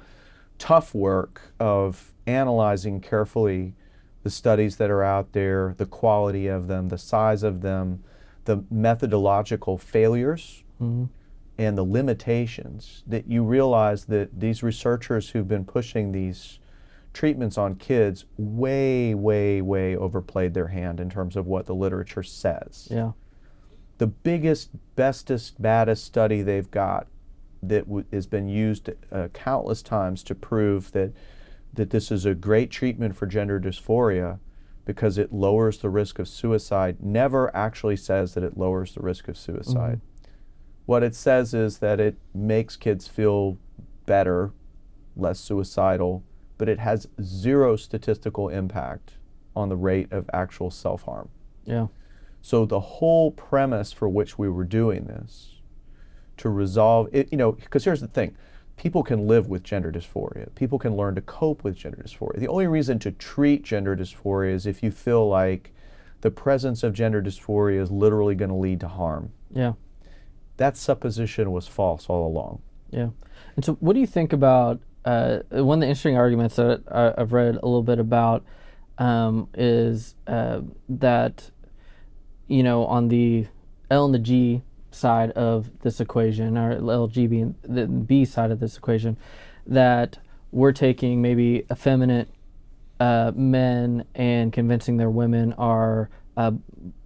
tough work of analyzing carefully the studies that are out there, the quality of them, the size of them, the methodological failures, and the limitations, that you realize that these researchers who've been pushing these treatments on kids way overplayed their hand in terms of what the literature says. Yeah. The biggest, bestest, baddest study they've got that has been used countless times to prove that this is a great treatment for gender dysphoria because it lowers the risk of suicide, never actually says that it lowers the risk of suicide. What it says is that it makes kids feel better, less suicidal, but it has zero statistical impact on the rate of actual self-harm. Yeah. So the whole premise for which we were doing this, to resolve it, you know, because here's the thing, people can live with gender dysphoria. People can learn to cope with gender dysphoria. The only reason to treat gender dysphoria is if you feel like the presence of gender dysphoria is literally going to lead to harm. Yeah. That supposition was false all along. Yeah. And so what do you think about, one of the interesting arguments that I've read a little bit about is that, you know, on the L and the G side of this equation, or LG being the B side of this equation, that we're taking maybe effeminate men and convincing their women are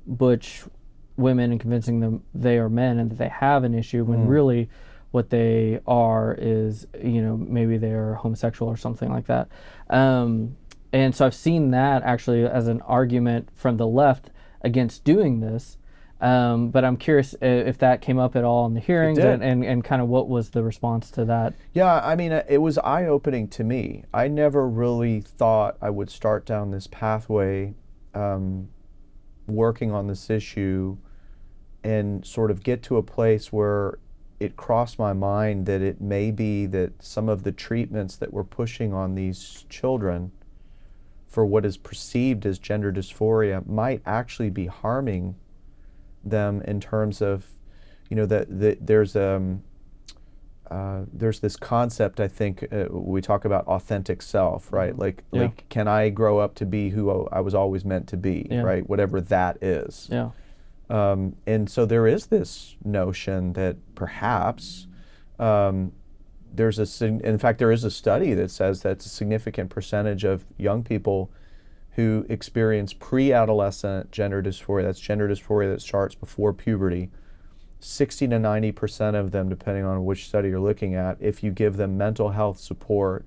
butch women and convincing them they are men and that they have an issue, when really what they are is, you know, maybe they're homosexual or something like that. And so I've seen that actually as an argument from the left against doing this. But I'm curious if that came up at all in the hearings, and kind of what was the response to that? Yeah, I mean, it was eye-opening to me. I never really thought I would start down this pathway working on this issue and sort of get to a place where it crossed my mind that it may be that some of the treatments that we're pushing on these children for what is perceived as gender dysphoria might actually be harming them in terms of, you know, that there's there's this concept, I think, we talk about authentic self, right? Yeah. Like, can I grow up to be who I was always meant to be, Yeah. right? Whatever that is. Yeah. And so there is this notion that perhaps in fact, there is a study that says that a significant percentage of young people who experience pre-adolescent gender dysphoria, that's gender dysphoria that starts before puberty, 60 to 90% of them, depending on which study you're looking at, if you give them mental health support,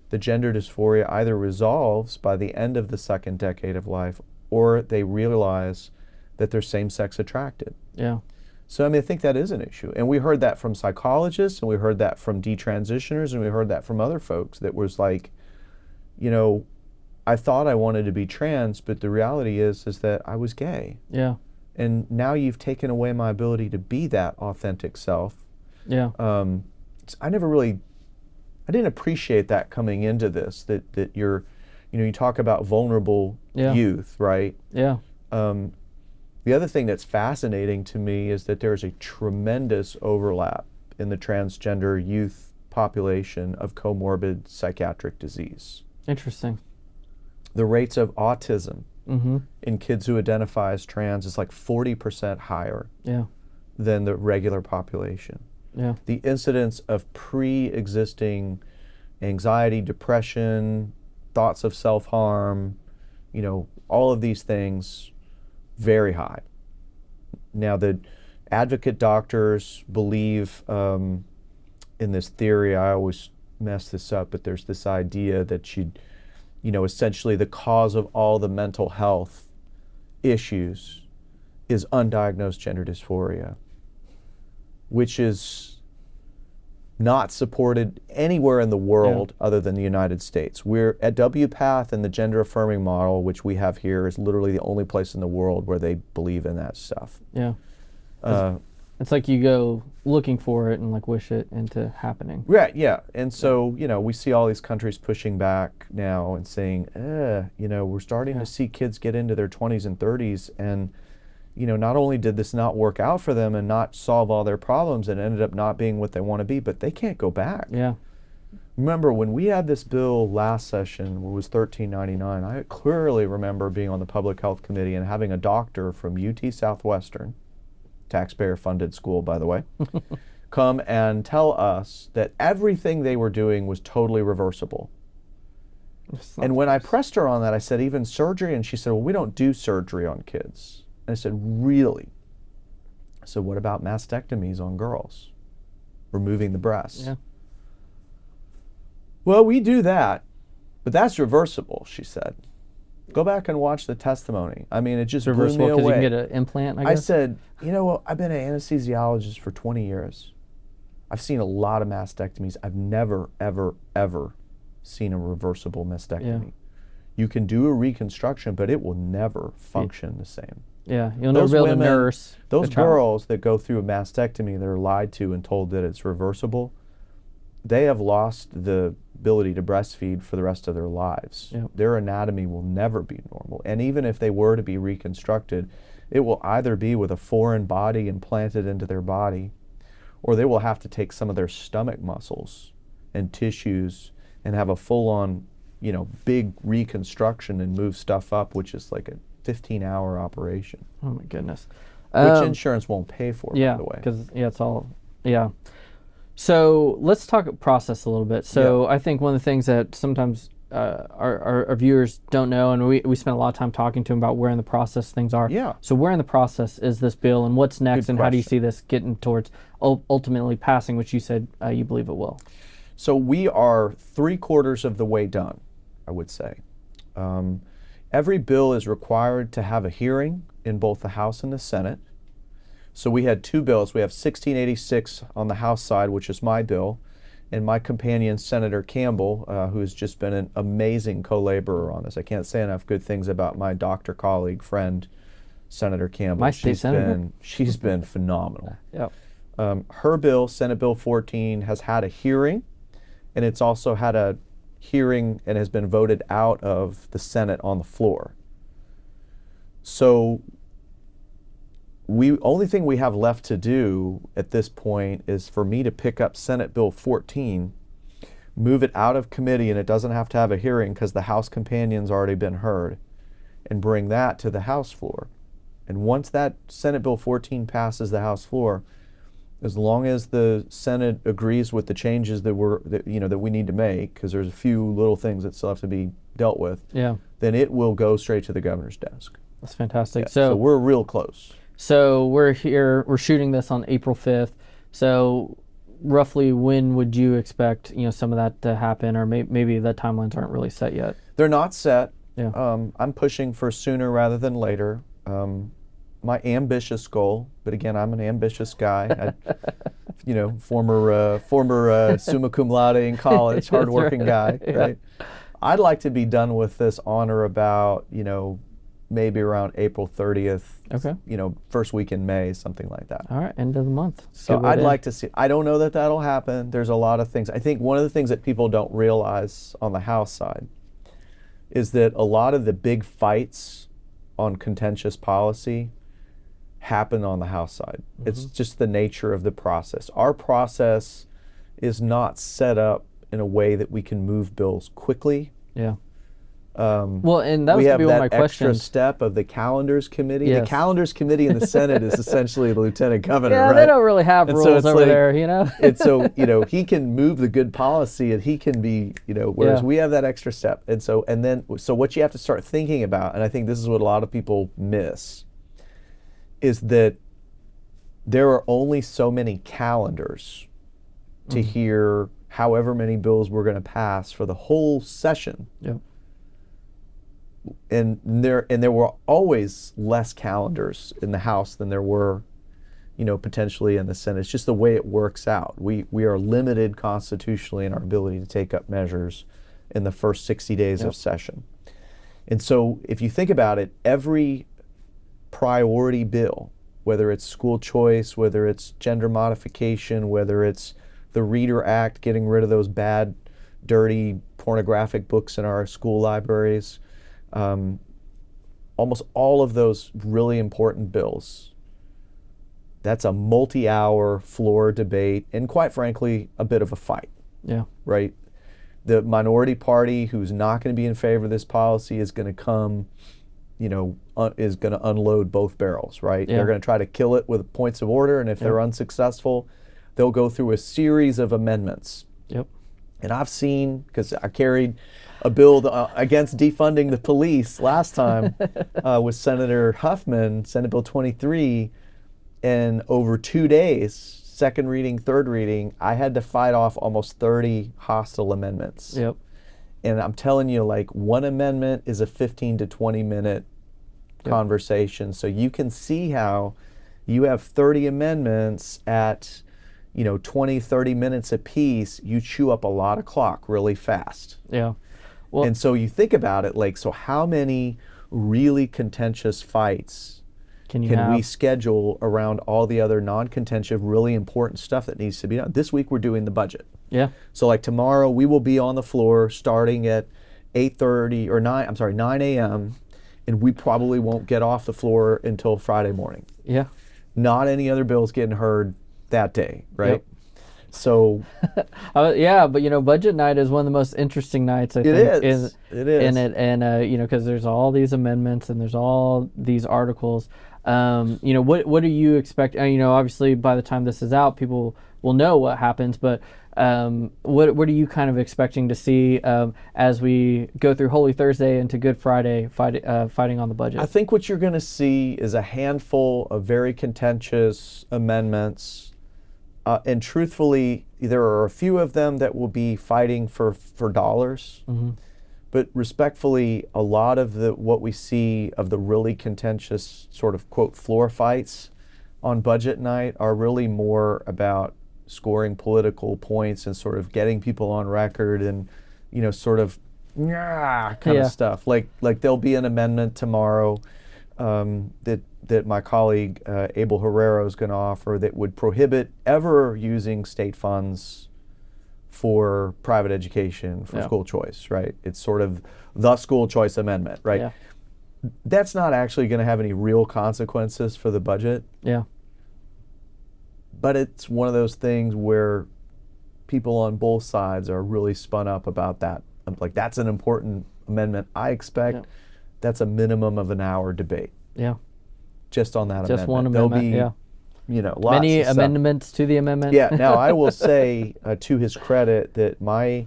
the gender dysphoria either resolves by the end of the second decade of life, or they realize that they're same-sex attracted. Yeah. So, I mean, I think that is an issue. And we heard that from psychologists, and we heard that from detransitioners, and we heard that from other folks that was like, you know, I thought I wanted to be trans, but the reality is that I was gay. Yeah. And now you've taken away my ability to be that authentic self. Yeah. I didn't appreciate that coming into this, that you're, you know, you talk about vulnerable youth, right? Yeah. The other thing that's fascinating to me is that there's a tremendous overlap in the transgender youth population of comorbid psychiatric disease. Interesting. The rates of autism in kids who identify as trans is like 40% higher than the regular population. Yeah. The incidence of pre-existing anxiety, depression, thoughts of self-harm, you know, all of these things, very high. Now, the advocate doctors believe in this theory. I always mess this up, but there's this idea that essentially the cause of all the mental health issues is undiagnosed gender dysphoria, which is not supported anywhere in the world other than the United States. We're at WPATH, and the gender affirming model, which we have here, is literally the only place in the world where they believe in that stuff. Yeah. It's like you go looking for it and like wish it into happening. Right, yeah. And so, you know, we see all these countries pushing back now and saying, you know, we're starting to see kids get into their 20s and 30s, and you know, not only did this not work out for them and not solve all their problems and ended up not being what they want to be, but they can't go back. Yeah. Remember, when we had this bill last session, it was 1399, I clearly remember being on the Public Health Committee and having a doctor from UT Southwestern, taxpayer-funded school, by the way, come and tell us that everything they were doing was totally reversible. And when I pressed her on that, I said, even surgery? And she said, well, we don't do surgery on kids. And I said, really? I said, what about mastectomies on girls? Removing the breasts? Yeah. Well, we do that, but that's reversible, she said. Go back and watch the testimony. I mean, it just blew me away. Reversible because you can get an implant, I guess? I said, you know what, I've been an anesthesiologist for 20 years. I've seen a lot of mastectomies. I've never, ever, ever seen a reversible mastectomy. Yeah. You can do a reconstruction, but it will never function the same. Yeah, you'll never be able to nurse. Those girls that go through a mastectomy, they're lied to and told that it's reversible, they have lost the ability to breastfeed for the rest of their lives. Yep. Their anatomy will never be normal. And even if they were to be reconstructed, it will either be with a foreign body implanted into their body, or they will have to take some of their stomach muscles and tissues and have a full-on, you know, big reconstruction and move stuff up, which is like a 15-hour operation. Oh my goodness. Which insurance won't pay for, yeah, by the way. because it's all, So let's talk process a little bit. So I think one of the things that sometimes our viewers don't know, and we spend a lot of time talking to them about where in the process things are. Yeah. So where in the process is this bill, and what's next, Good and how do you question. see this getting towards ultimately passing, which you said you believe it will? So we are 3/4 of the way done, I would say. Every bill is required to have a hearing in both the House and the Senate. So we had two bills. We have 1686 on the House side, which is my bill, and my companion, Senator Campbell, who has just been an amazing co-laborer on this. I can't say enough good things about my doctor, colleague, friend, Senator Campbell. My state senator. She's been phenomenal. Yeah. Her bill, Senate Bill 14, has had a hearing, and it's also had a hearing and has been voted out of the Senate on the floor. So only thing we have left to do at this point is for me to pick up Senate Bill 14, move it out of committee, and it doesn't have to have a hearing because the House companion's already been heard, and bring that to the House floor. And once that Senate Bill 14 passes the House floor, as long as the Senate agrees with the changes that we need to make, because there's a few little things that still have to be dealt with, then it will go straight to the governor's desk. That's fantastic. Yeah, so we're real close. So we're shooting this on April 5th. So roughly when would you expect, some of that to happen, or maybe the timelines aren't really set yet? They're not set. Yeah. I'm pushing for sooner rather than later. My ambitious goal, but again, I'm an ambitious guy. Former summa cum laude in college, hardworking guy, right? I'd like to be done with this on or about, maybe around April 30th. Okay. First week in May, something like that. All right, end of the month. So I'd like to see. I don't know that that'll happen. There's a lot of things. I think one of the things that people don't realize on the House side is that a lot of the big fights on contentious policy happen on the House side. Mm-hmm. It's just the nature of the process. Our process is not set up in a way that we can move bills quickly. Yeah. Well, and that was going to be one of my questions. We have that extra step of the calendars committee. Yes. The calendars committee in the Senate is essentially the lieutenant governor, right? They don't really have rules over there, And so, he can move the good policy, and he can be, whereas we have that extra step. And so what you have to start thinking about, and I think this is what a lot of people miss, is that there are only so many calendars to hear however many bills we're going to pass for the whole session. Yep. And there were always less calendars in the House than there were, potentially in the Senate. It's just the way it works out. We are limited constitutionally in our ability to take up measures in the first 60 days of session. And so if you think about it, every priority bill, whether it's school choice, whether it's gender modification, whether it's the Reader Act, getting rid of those bad, dirty, pornographic books in our school libraries, almost all of those really important bills, that's a multi-hour floor debate and, quite frankly, a bit of a fight. Yeah. Right? The minority party who's not going to be in favor of this policy is going to come, is going to unload both barrels, right? Yeah. They're going to try to kill it with points of order, and if they're unsuccessful, they'll go through a series of amendments. Yep. And I've seen, because I carried a bill against defunding the police last time with Senator Huffman, Senate Bill 23, and over 2 days, second reading, third reading, I had to fight off almost 30 hostile amendments. Yep. And I'm telling you, one amendment is a 15 to 20 minute conversation. So you can see how you have 30 amendments at 20, 30 minutes a piece, you chew up a lot of clock really fast. Yeah. Well, and so you think about it, so how many really contentious fights can we schedule around all the other non-contentious, really important stuff that needs to be done? This week we're doing the budget. Yeah. So tomorrow we will be on the floor starting at 9 a.m. and we probably won't get off the floor until Friday morning. Yeah. Not any other bills getting heard that day, right? Yep. So, but budget night is one of the most interesting nights. I think it is in it, and because there's all these amendments and there's all these articles. What do you expect? Obviously, by the time this is out, people will know what happens. But what are you kind of expecting to see as we go through Holy Thursday into Good Friday, fighting on the budget? I think what you're going to see is a handful of very contentious amendments. And truthfully, there are a few of them that will be fighting for dollars. Mm-hmm. But respectfully, a lot of what we see of the really contentious sort of, quote, floor fights on budget night are really more about scoring political points and sort of getting people on record and, sort of kind of stuff. Like there'll be an amendment tomorrow that my colleague Abel Herrera is going to offer that would prohibit ever using state funds for private education, for school choice, right? It's sort of the school choice amendment, right? Yeah. that's not actually going to have any real consequences for the budget. Yeah. But it's one of those things where people on both sides are really spun up about that. I'm like, that's an important amendment. I expect that's a minimum of an hour debate. Yeah. Just on that Just amendment. one amendment. There'll be, lots many of stuff. amendments to the amendment. Yeah. Now, I will say to his credit that my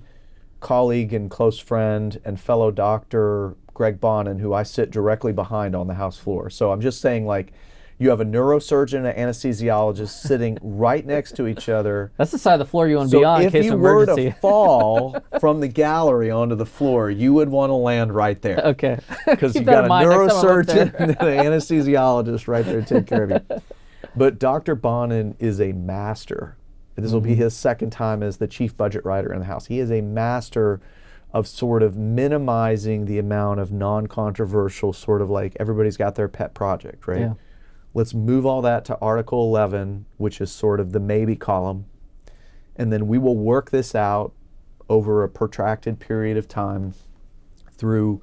colleague and close friend and fellow doctor, Greg Bonin, who I sit directly behind on the House floor. So I'm just saying, like, you have a neurosurgeon and an anesthesiologist sitting right next to each other. That's the side of the floor you want to be on in case of emergency. If you were to fall from the gallery onto the floor, you would want to land right there. Okay. Because you've got a neurosurgeon and an anesthesiologist right there to take care of you. But Dr. Bonin is a master. This will be his second time as the chief budget writer in the House. He is a master of sort of minimizing the amount of non-controversial, sort of like everybody's got their pet project, right? Yeah. Let's move all that to Article 11, which is sort of the maybe column, and then we will work this out over a protracted period of time through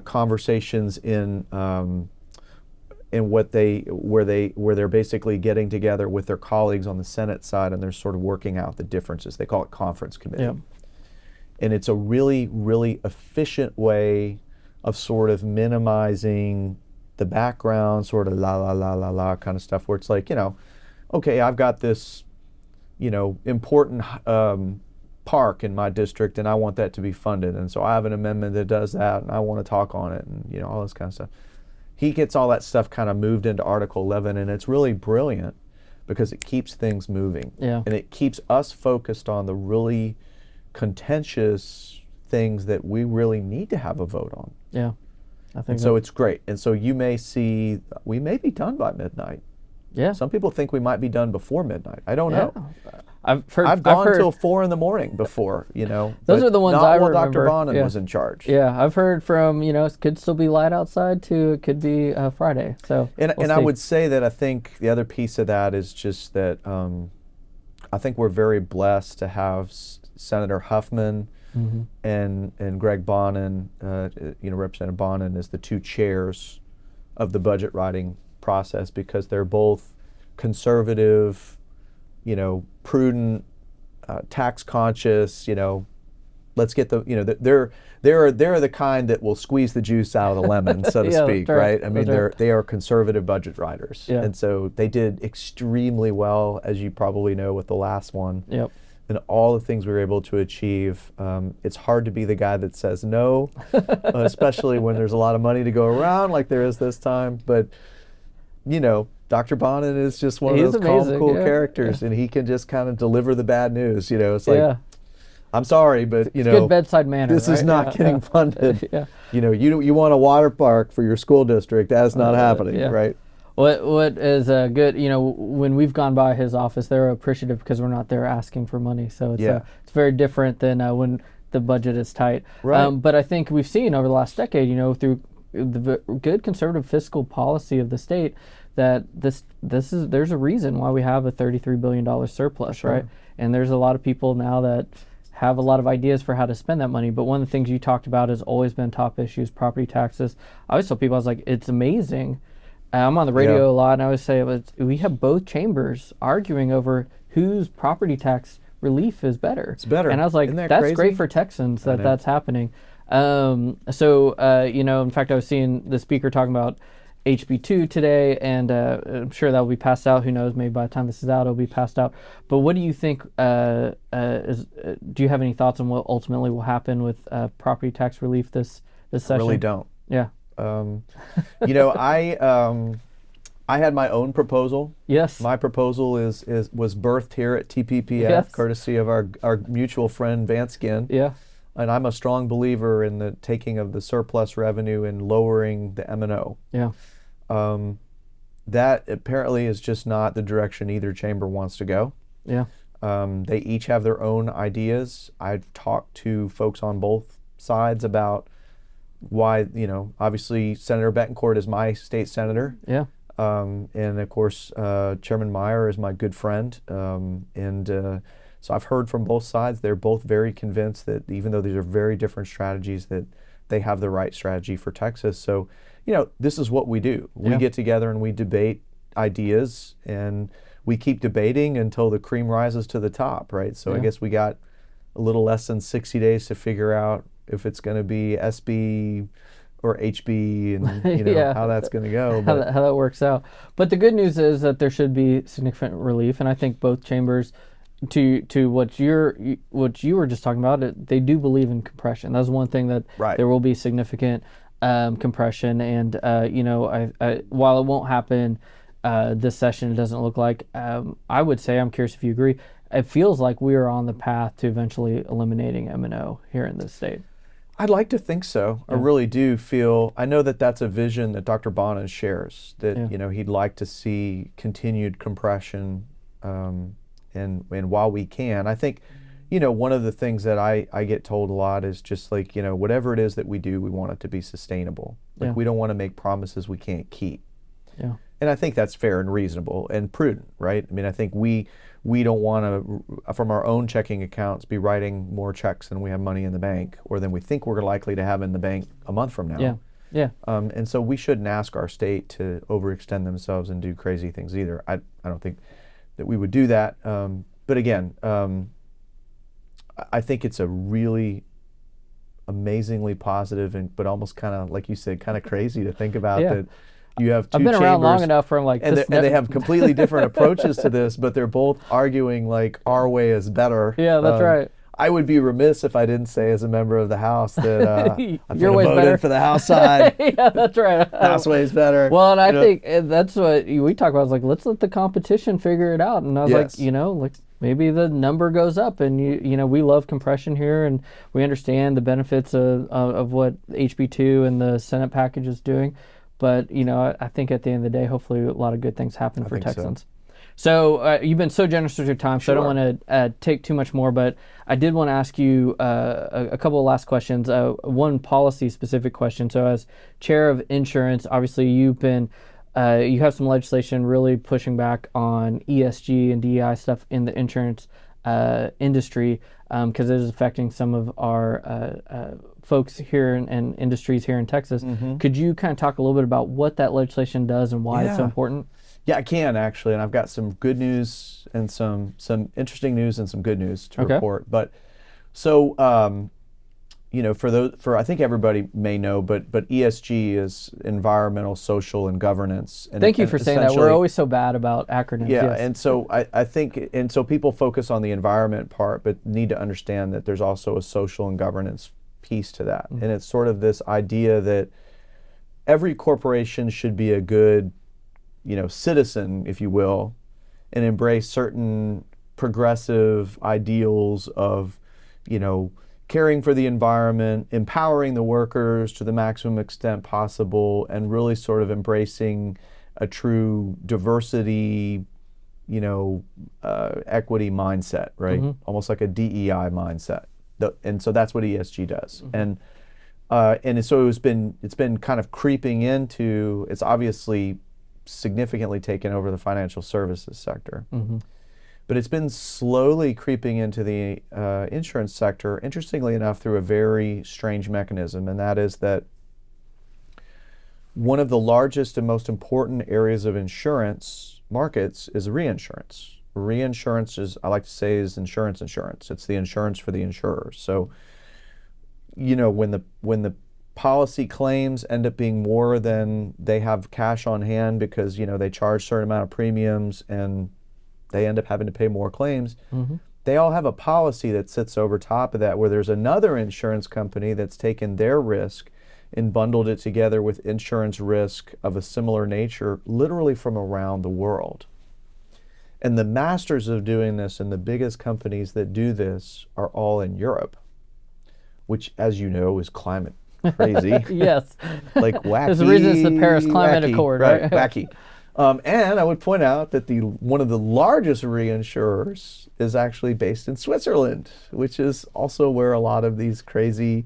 conversations in where they're basically getting together with their colleagues on the Senate side, and they're sort of working out the differences. They call it conference committee. Yeah. And it's a really, really efficient way of sort of minimizing the background, sort of la kind of stuff, where it's like, okay, I've got this, important park in my district, and I want that to be funded, and so I have an amendment that does that, and I want to talk on it, and all this kind of stuff. He gets all that stuff kind of moved into Article 11, and it's really brilliant because it keeps things moving. Yeah. And it keeps us focused on the really contentious things that we really need to have a vote on. Yeah. I think so it's great. And so you may see, we may be done by midnight. Yeah. Some people think we might be done before midnight. I don't know. I've gone heard till 4 a.m. before, Those are the ones I remember. Not while Dr. Bonin was in charge. Yeah, I've heard from, it could still be light outside to it could be Friday. So and I would say that I think the other piece of that is just that I think we're very blessed to have Senator Huffman and Greg Bonin, Representative Bonin, as the two chairs of the budget writing process, because they're both conservative, prudent, tax conscious. Let's get the they're the kind that will squeeze the juice out of the lemon, so to speak, right? I mean, they are conservative budget writers, and so they did extremely well, as you probably know, with the last one. Yep. And all the things we were able to achieve. It's hard to be the guy that says no, especially when there's a lot of money to go around like there is this time. But, Dr. Bonin is just one of those calm, cool characters, and he can just kind of deliver the bad news. It's like, I'm sorry, but, it's good bedside manner. This is not getting funded. Yeah. You want a water park for your school district. That's not happening, right? What is good, when we've gone by his office, they're appreciative because we're not there asking for money. So it's very different than when the budget is tight. Right. But I think we've seen over the last decade, through the good conservative fiscal policy of the state, that there's a reason why we have a $33 billion surplus, right? And there's a lot of people now that have a lot of ideas for how to spend that money. But one of the things you talked about has always been top issues, property taxes. I always tell people, I was like, it's amazing. I'm on the radio a lot, and I always say we have both chambers arguing over whose property tax relief is better. It's better. And I was like, Isn't that that's crazy? great for Texans that's happening. In fact, I was seeing the speaker talking about HB2 today, and I'm sure that will be passed out. Who knows? Maybe by the time this is out, it'll be passed out. But what do you think? Do you have any thoughts on what ultimately will happen with property tax relief this session? I really don't. Yeah. I had my own proposal. Yes. My proposal was birthed here at TPPF, courtesy of our mutual friend Vance Ginn. Yeah. And I'm a strong believer in the taking of the surplus revenue and lowering the M&O. Yeah. That apparently is just not the direction either chamber wants to go. Yeah. They each have their own ideas. I've talked to folks on both sides about why, obviously Senator Betancourt is my state senator. Yeah. And of course, Chairman Meyer is my good friend. So I've heard from both sides. They're both very convinced that even though these are very different strategies, that they have the right strategy for Texas. So, this is what we do. We get together and we debate ideas, and we keep debating until the cream rises to the top, right? So I guess we got a little less than 60 days to figure out if it's going to be SB or HB, and how that's going to go. How that works out. But the good news is that there should be significant relief, and I think both chambers, to what you were just talking about, they do believe in compression. That's one thing that there will be significant compression, and while it won't happen this session, it doesn't look like. I would say, I'm curious if you agree, it feels like we are on the path to eventually eliminating M&O here in this state. I'd like to think so. I really do feel, I know that that's a vision that Dr. Bonin shares, that he'd like to see continued compression, and while we can, I think, one of the things that I get told a lot is just like, whatever it is that we do, we want it to be sustainable. Like we don't want to make promises we can't keep. Yeah. And I think that's fair and reasonable and prudent, right? I mean, I think we don't want to, from our own checking accounts, be writing more checks than we have money in the bank, or than we think we're likely to have in the bank a month from now. Yeah. And so we shouldn't ask our state to overextend themselves and do crazy things either. I don't think that we would do that. But again, I think it's a really amazingly positive, but almost kind of, like you said, kind of crazy to think about that. You have two chambers. I've been around long enough for like and they have completely different approaches to this, but they're both arguing like our way is better. Yeah, that's right. I would be remiss if I didn't say, as a member of the House, that I your way's voted better for the House side. Yeah, that's right. House way is better. Well, and I think that's what we talk about. I was like, let's let the competition figure it out. And I was like, maybe the number goes up, and we love compression here, and we understand the benefits of what HB2 and the Senate package is doing. But, I think at the end of the day, hopefully a lot of good things happen for Texans. So you've been so generous with your time, so I don't want to take too much more, but I did want to ask you a couple of last questions. One policy-specific question. So as chair of insurance, obviously you have some legislation really pushing back on ESG and DEI stuff in the insurance industry, because it is affecting some of our folks here and industries here in Texas. Mm-hmm. Could you kind of talk a little bit about what that legislation does and why it's so important? Yeah, I can actually, and I've got some good news and some interesting news and some good news to report. But so, for I think everybody may know, but ESG is environmental, social, and governance. And Thank you for saying that. We're always so bad about acronyms. Yeah, yes. And so I think, and so people focus on the environment part, but need to understand that there's also a social and governance piece to that. Mm-hmm. And it's sort of this idea that every corporation should be a good, citizen, if you will, and embrace certain progressive ideals of, caring for the environment, empowering the workers to the maximum extent possible, and really sort of embracing a true diversity, equity mindset, right? Mm-hmm. Almost like a DEI mindset. And so that's what ESG does. Mm-hmm. And so it's been kind of creeping into, it's obviously significantly taken over the financial services sector. Mm-hmm. But it's been slowly creeping into the insurance sector, interestingly enough, through a very strange mechanism, and that is that one of the largest and most important areas of insurance markets is reinsurance. Reinsurance is, I like to say, is insurance. It's the insurance for the insurers. So, when the policy claims end up being more than they have cash on hand because, they charge a certain amount of premiums and they end up having to pay more claims, mm-hmm. They all have a policy that sits over top of that, where there's another insurance company that's taken their risk and bundled it together with insurance risk of a similar nature, literally from around the world. And the masters of doing this and the biggest companies that do this are all in Europe, which, as you know, is climate crazy. Yes. Like wacky. There's a reason it's the Paris Climate Accord, right? Wacky. And I would point out that one of the largest reinsurers is actually based in Switzerland, which is also where a lot of these crazy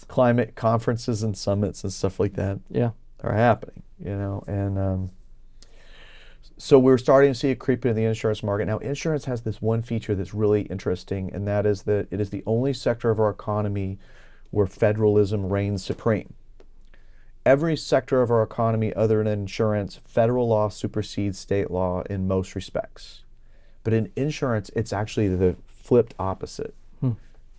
climate conferences and summits and stuff like that are happening. And so we're starting to see it creep into the insurance market. Now, insurance has this one feature that's really interesting, and that is that it is the only sector of our economy where federalism reigns supreme. Every sector of our economy other than insurance, federal law supersedes state law in most respects. But in insurance, it's actually the flipped opposite.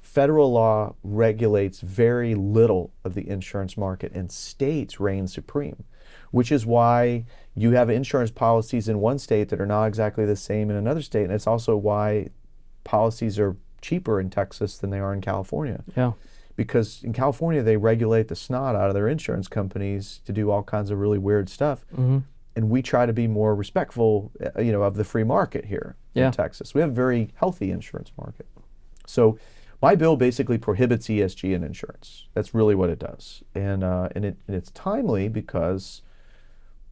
Federal law regulates very little of the insurance market, and states reign supreme, which is why you have insurance policies in one state that are not exactly the same in another state. And it's also why policies are cheaper in Texas than they are in California. Yeah. Because in California, they regulate the snot out of their insurance companies to do all kinds of really weird stuff. And we try to be more respectful, of the free market here in Texas. We have a very healthy insurance market. So my bill basically prohibits ESG in insurance. That's really what it does. And it's timely because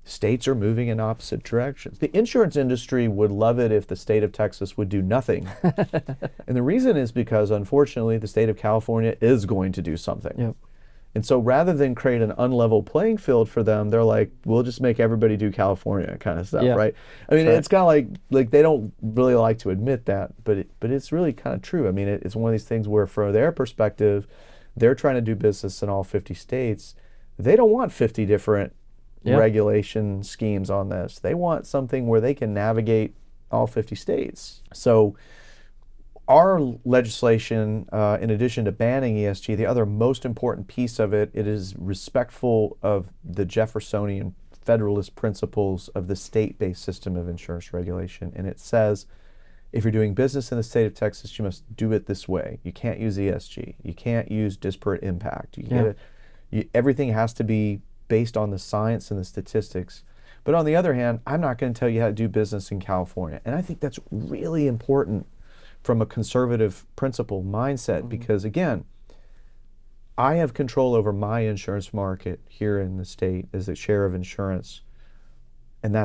states are moving in opposite directions. The insurance industry would love it if the state of Texas would do nothing. And the reason is because, unfortunately, the state of California is going to do something. Yep. And so rather than create an unlevel playing field for them, they're like, we'll just make everybody do California kind of stuff, right? I mean, it's kind of like they don't really like to admit that, but it's really kind of true. I mean, it's one of these things where, from their perspective, they're trying to do business in all 50 states. They don't want 50 different regulation schemes on this. They want something where they can navigate all 50 states. So our legislation, in addition to banning ESG, the other most important piece of it is respectful of the Jeffersonian Federalist principles of the state-based system of insurance regulation. And it says, if you're doing business in the state of Texas, you must do it this way. You can't use ESG. You can't use disparate impact. Everything has to be based on the science and the statistics. But on the other hand, I'm not going to tell you how to do business in California. And I think that's really important from a conservative principle mindset, because again, I have control over my insurance market here in the state as the share of insurance. And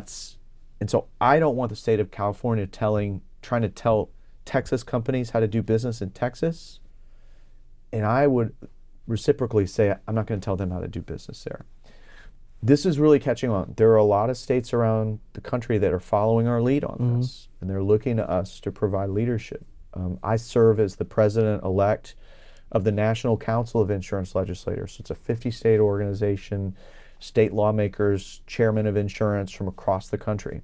so I don't want the state of California trying to tell Texas companies how to do business in Texas. And I would reciprocally say, I'm not going to tell them how to do business there. This is really catching on. There are a lot of states around the country that are following our lead on this, and they're looking to us to provide leadership. I serve as the president-elect of the National Council of Insurance Legislators. So it's a 50-state organization, state lawmakers, chairman of insurance from across the country.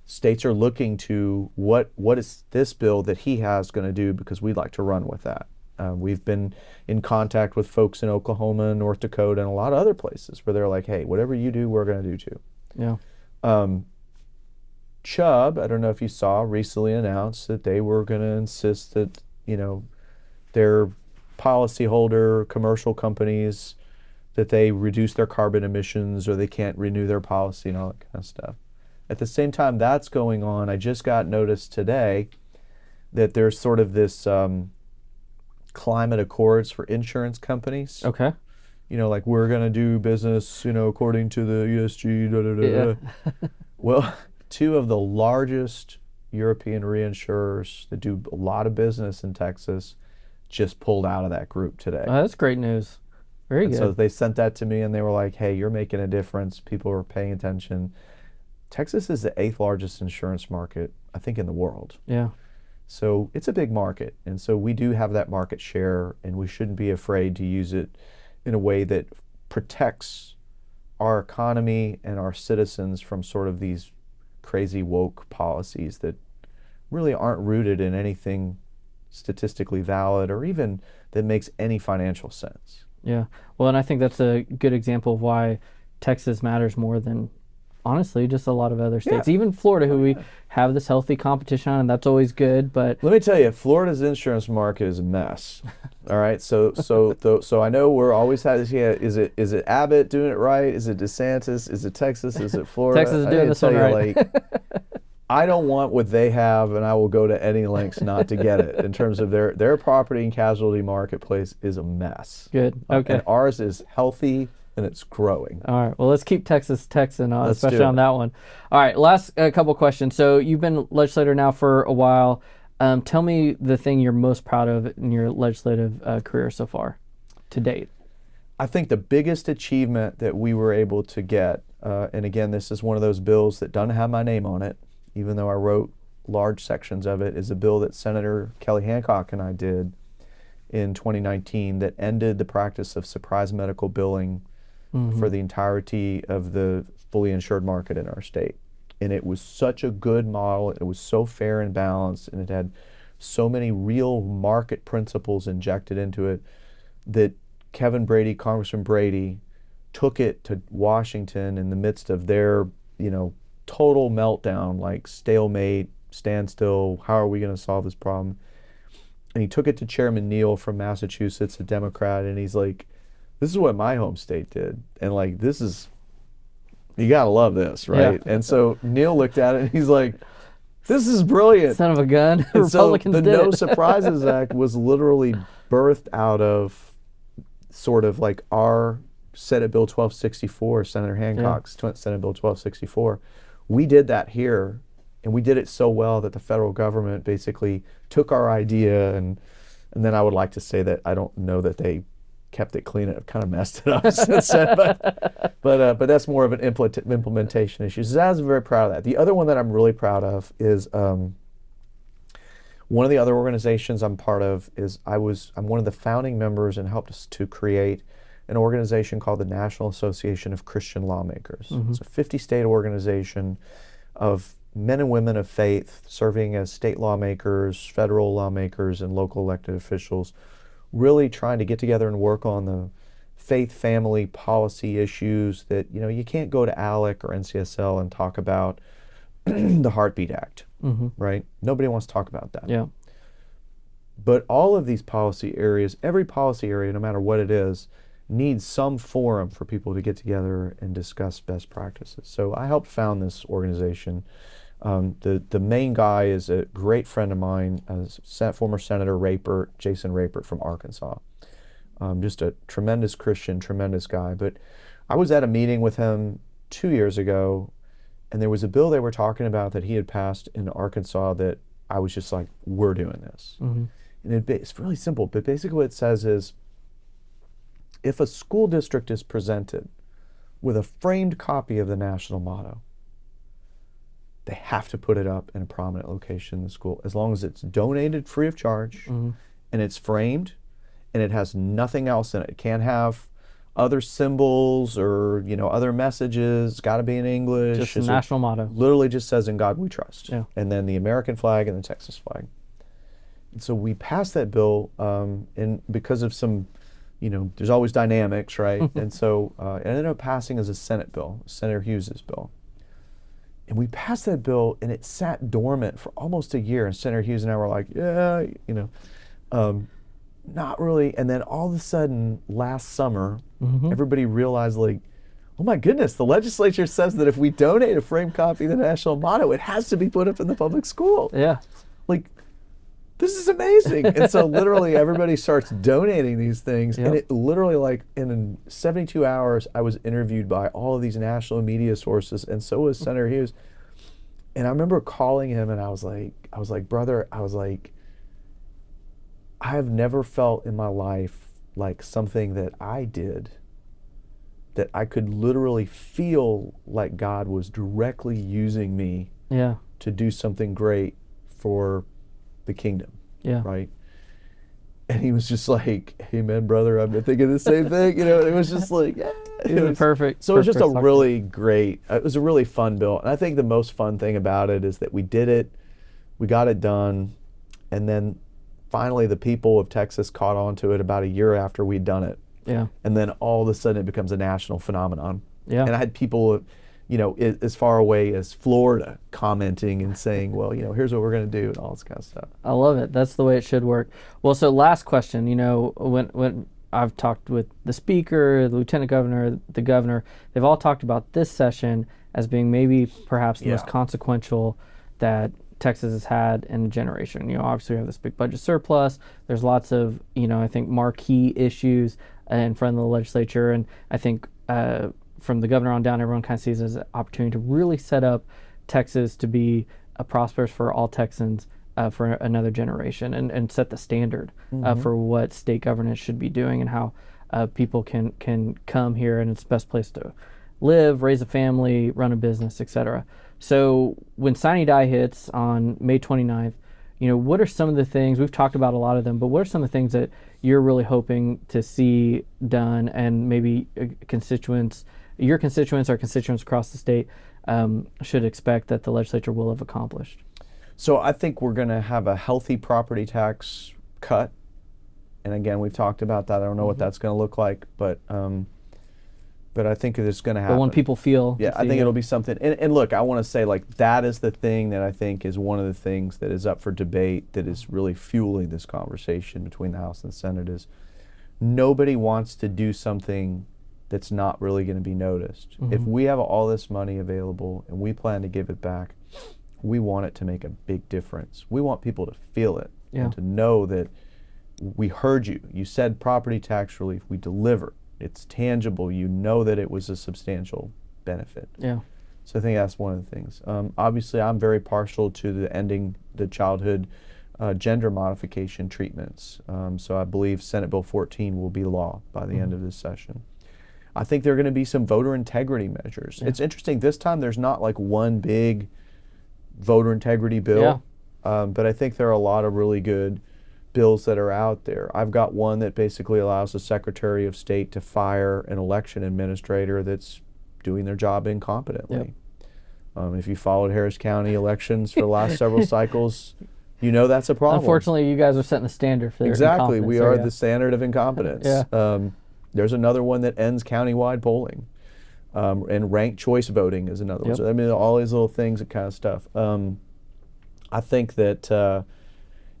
States are looking to what is this bill that he has going to do, because we'd like to run with that. We've been in contact with folks in Oklahoma, North Dakota, and a lot of other places where they're like, hey, whatever you do, we're going to do too. Yeah. Chubb, I don't know if you saw, recently announced that they were going to insist that, their policyholder commercial companies, that they reduce their carbon emissions or they can't renew their policy and all that kind of stuff. At the same time that's going on, I just got notice today that there's sort of this climate accords for insurance companies. Okay. Like, we're going to do business, according to the ESG, da, da, da, da. Well, two of the largest European reinsurers that do a lot of business in Texas just pulled out of that group today. Oh, that's great news. Very good. So they sent that to me and they were like, hey, you're making a difference. People are paying attention. Texas is the 8th largest insurance market, I think, in the world. Yeah. So it's a big market. And so we do have that market share, and we shouldn't be afraid to use it in a way that protects our economy and our citizens from sort of these crazy woke policies that really aren't rooted in anything statistically valid or even that makes any financial sense. Yeah. Well, and I think that's a good example of why Texas matters more than, honestly, just a lot of other states. Even Florida, who we have this healthy competition on, and that's always good. But let me tell you, Florida's insurance market is a mess. All right, so I know we're always had this. Yeah, is it Abbott doing it right? Is it DeSantis? Is it Texas? Is it Florida? Texas is doing this one right. I don't want what they have, and I will go to any lengths not to get it. In terms of their property and casualty marketplace is a mess. Good. Okay. And ours is healthy and it's growing. All right. Well, let's keep Texas Texan, especially on that one. All right. Last couple questions. So you've been legislator now for a while. Tell me the thing you're most proud of in your legislative career so far, to date. I think the biggest achievement that we were able to get, and again, this is one of those bills that doesn't have my name on it, even though I wrote large sections of it, is a bill that Senator Kelly Hancock and I did. in 2019 that ended the practice of surprise medical billing for the entirety of the fully insured market in our state. And it was such a good model. It was so fair and balanced, and it had so many real market principles injected into it that Kevin Brady, Congressman Brady, took it to Washington in the midst of their, total meltdown, like stalemate, standstill, how are we going to solve this problem? And he took it to Chairman Neal from Massachusetts, a Democrat, and he's like, this is what my home state did. And like, this is, you got to love this, right? Yeah. And so Neal looked at it and he's like, this is brilliant. Son of a gun. And Republicans so the did No it. Surprises Act was literally birthed out of sort of like our Senate Bill 1264, Senator Hancock's Senate Bill 1264. We did that here, and we did it so well that the federal government basically took our idea, and then I would like to say that I don't know that they kept it clean. It kind of messed it up since then, but that's more of an implementation issue. So I was very proud of that. The other one that I'm really proud of is one of the other organizations I'm part of is I'm one of the founding members and helped us to create an organization called the National Association of Christian Lawmakers. It's a 50-state organization of men and women of faith serving as state lawmakers, federal lawmakers, and local elected officials, really trying to get together and work on the faith family policy issues that, you can't go to ALEC or NCSL and talk about the Heartbeat Act, right? Nobody wants to talk about that. Yeah. But all of these policy areas, every policy area, no matter what it is, needs some forum for people to get together and discuss best practices. So I helped found this organization. The main guy is a great friend of mine, former Senator Jason Rapert from Arkansas. Just a tremendous Christian, tremendous guy. But I was at a meeting with him 2 years ago, and there was a bill they were talking about that he had passed in Arkansas that I was just like, we're doing this. And it's really simple, but basically what it says is, if a school district is presented with a framed copy of the national motto, they have to put it up in a prominent location in the school, as long as it's donated free of charge and it's framed and it has nothing else in it. It can't have other symbols or other messages. It's got to be in English. Just the national motto. Literally just says, "In God We Trust." Yeah. And then the American flag and the Texas flag. And so we passed that bill, and because of some, there's always dynamics, right? And so it ended up passing as a Senate bill, Senator Hughes's bill. And we passed that bill, and it sat dormant for almost a year. And Senator Hughes and I were like, not really. And then all of a sudden, last summer, everybody realized, like, oh my goodness, the legislature says that if we donate a framed copy of the national motto, it has to be put up in the public school. Yeah. Like, this is amazing. And so literally everybody starts donating these things. And it literally, like, in 72 hours, I was interviewed by all of these national media sources, and so was Senator Hughes. And I remember calling him, and I was like, brother, I have never felt in my life like something that I did, that I could literally feel like God was directly using me to do something great for the kingdom, right? And he was just like, "Amen, brother. I've been thinking the same thing." It was just like, it was perfect. So it was just a really great. It was a really fun bill, and I think the most fun thing about it is that we did it, we got it done, and then finally the people of Texas caught on to it about a year after we'd done it. Yeah. And then all of a sudden it becomes a national phenomenon. Yeah. And I had people, as far away as Florida commenting and saying, well, here's what we're going to do and all this kind of stuff. I love it. That's the way it should work. Well, so last question, when I've talked with the speaker, the lieutenant governor, the governor, they've all talked about this session as being maybe perhaps the most consequential that Texas has had in a generation. Obviously we have this big budget surplus. There's lots of, I think marquee issues in front of the legislature. And I think from the governor on down, everyone kind of sees it as an opportunity to really set up Texas to be prosperous for all Texans for another generation and set the standard for what state governance should be doing and how people can come here and it's the best place to live, raise a family, run a business, etc. So when Sine Die hits on May 29th, what are some of the things, we've talked about a lot of them, but what are some of the things that you're really hoping to see done, and maybe your constituents or constituents across the state should expect that the legislature will have accomplished? So I think we're going to have a healthy property tax cut. And again, we've talked about that. I don't know what that's going to look like, but I think it's going to happen. But when people feel, yeah, I think it'll be something. And look, I want to say, like, that is the thing that I think is one of the things that is up for debate, that is really fueling this conversation between the House and the Senate, is nobody wants to do something that's not really going to be noticed. If we have all this money available and we plan to give it back, we want it to make a big difference. We want people to feel it and to know that we heard you. You said property tax relief. We delivered. It's tangible. You know that it was a substantial benefit. Yeah. So I think that's one of the things. Obviously, I'm very partial to the ending the childhood gender modification treatments. So I believe Senate Bill 14 will be law by the end of this session. I think there are going to be some voter integrity measures. It's interesting. This time there's not like one big voter integrity bill, but I think there are a lot of really good bills that are out there. I've got one that basically allows the Secretary of State to fire an election administrator that's doing their job incompetently. If you followed Harris County elections for the last several cycles, you know that's a problem. Unfortunately, you guys are setting the standard for their exactly. We are the the standard of incompetence. There's another one that ends countywide polling. And ranked choice voting is another one. So I mean, all these little things, that kind of stuff. I think that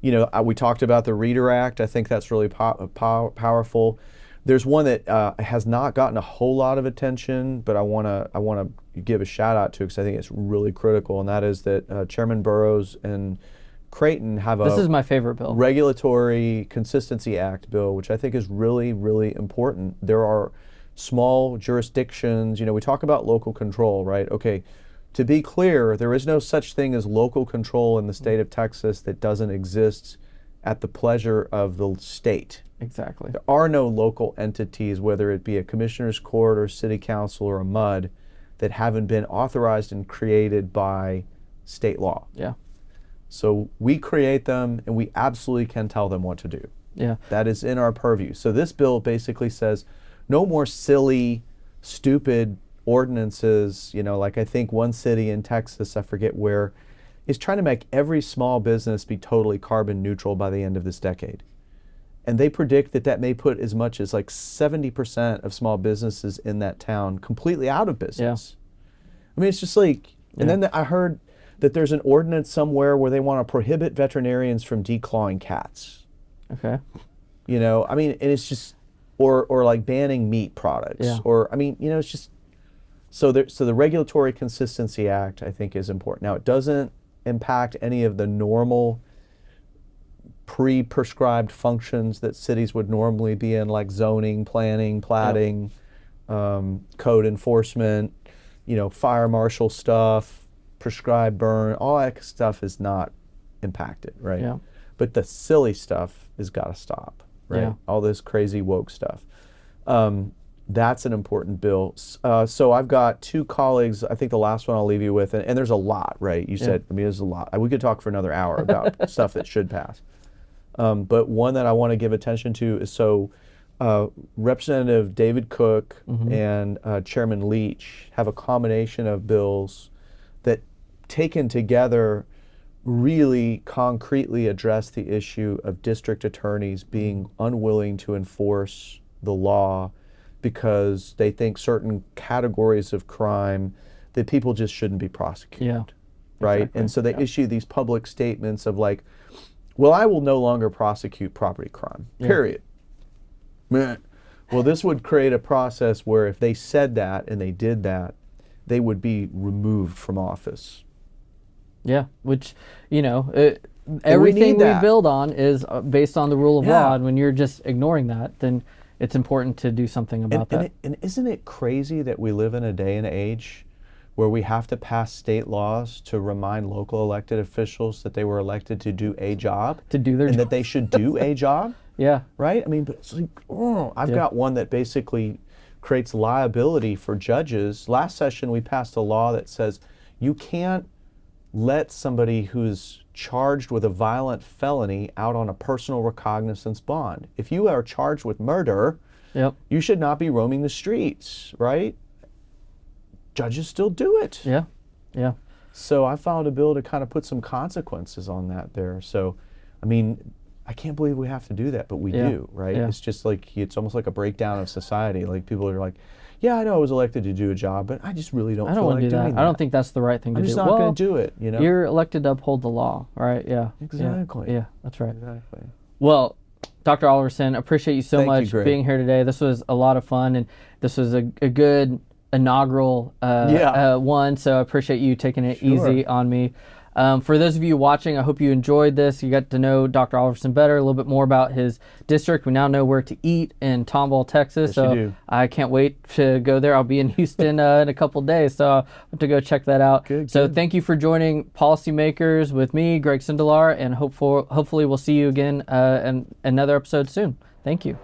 we talked about the Reader Act. I think that's really powerful. There's one that has not gotten a whole lot of attention, but I want to give a shout out to, because I think it's really critical, and that is that Chairman Burrows and Creighton have This is my favorite bill. Regulatory Consistency Act bill, which I think is really, really important. There are small jurisdictions, we talk about local control, right? Okay, to be clear, there is no such thing as local control in the state of Texas that doesn't exist at the pleasure of the state. Exactly. There are no local entities, whether it be a commissioner's court or city council or a MUD, that haven't been authorized and created by state law. Yeah. So we create them, and we absolutely can tell them what to do. Yeah. That is in our purview. So this bill basically says no more silly, stupid ordinances. Like I think one city in Texas, I forget where, is trying to make every small business be totally carbon neutral by the end of this decade. And they predict that may put as much as like 70% of small businesses in that town completely out of business. I mean, it's just like, and then I heard that there's an ordinance somewhere where they want to prohibit veterinarians from declawing cats. Okay. I mean, and it's just, or like banning meat products, or I mean, it's just, so the Regulatory Consistency Act, I think, is important. Now, it doesn't impact any of the normal pre-prescribed functions that cities would normally be in, like zoning, planning, platting, code enforcement, fire marshal stuff, prescribed burn, all that stuff is not impacted, right? Yeah. But the silly stuff has got to stop, right? Yeah. All this crazy woke stuff. That's an important bill. So I've got two colleagues. I think the last one I'll leave you with, and there's a lot, right? You said, I mean, there's a lot. We could talk for another hour about stuff that should pass. But one that I want to give attention to is Representative David Cook and Chairman Leach have a combination of bills that, taken together, really concretely address the issue of district attorneys being unwilling to enforce the law because they think certain categories of crime that people just shouldn't be prosecuted. Right? Exactly. And so they issue these public statements of like, well, I will no longer prosecute property crime, period. Well, this would create a process where if they said that and they did that, they would be removed from office. Yeah, which, everything we build on is based on the rule of law, and when you're just ignoring that, then it's important to do something about that. And isn't it crazy that we live in a day and age where we have to pass state laws to remind local elected officials that they were elected to do a job? To do their job. And that job. they should do a job? Yeah. Right? I mean, but it's like, I've got one that basically creates liability for judges. Last session, we passed a law that says you can't let somebody who's charged with a violent felony out on a personal recognizance bond. If you are charged with murder, Yep. you should not be roaming the streets, right? Judges still do it. Yeah. Yeah. So I filed a bill to kind of put some consequences on that there. So, I mean, I can't believe we have to do that, but we do, right? Yeah. It's just like, it's almost like a breakdown of society. Like, people are like, yeah, I know I was elected to do a job, but I just really don't feel like doing that. I don't think that's the right thing to I'm do. just not going to do it, you know? You're elected to uphold the law, right? Yeah. Exactly. Yeah, that's right. Exactly. Well, Dr. Oliverson, appreciate you so Thank you, much Greg. being here today. This was a lot of fun, and this was a good inaugural one, so I appreciate you taking it easy on me. For those of you watching, I hope you enjoyed this. You got to know Dr. Oliverson better, a little bit more about his district. We now know where to eat in Tomball, Texas. Yes, so you do. I can't wait to go there. I'll be in Houston in a couple days, so I'll have to go check that out. Good, so good. thank you for joining Policymakers with me, Greg Sindelar, and hopefully we'll see you again in another episode soon. Thank you.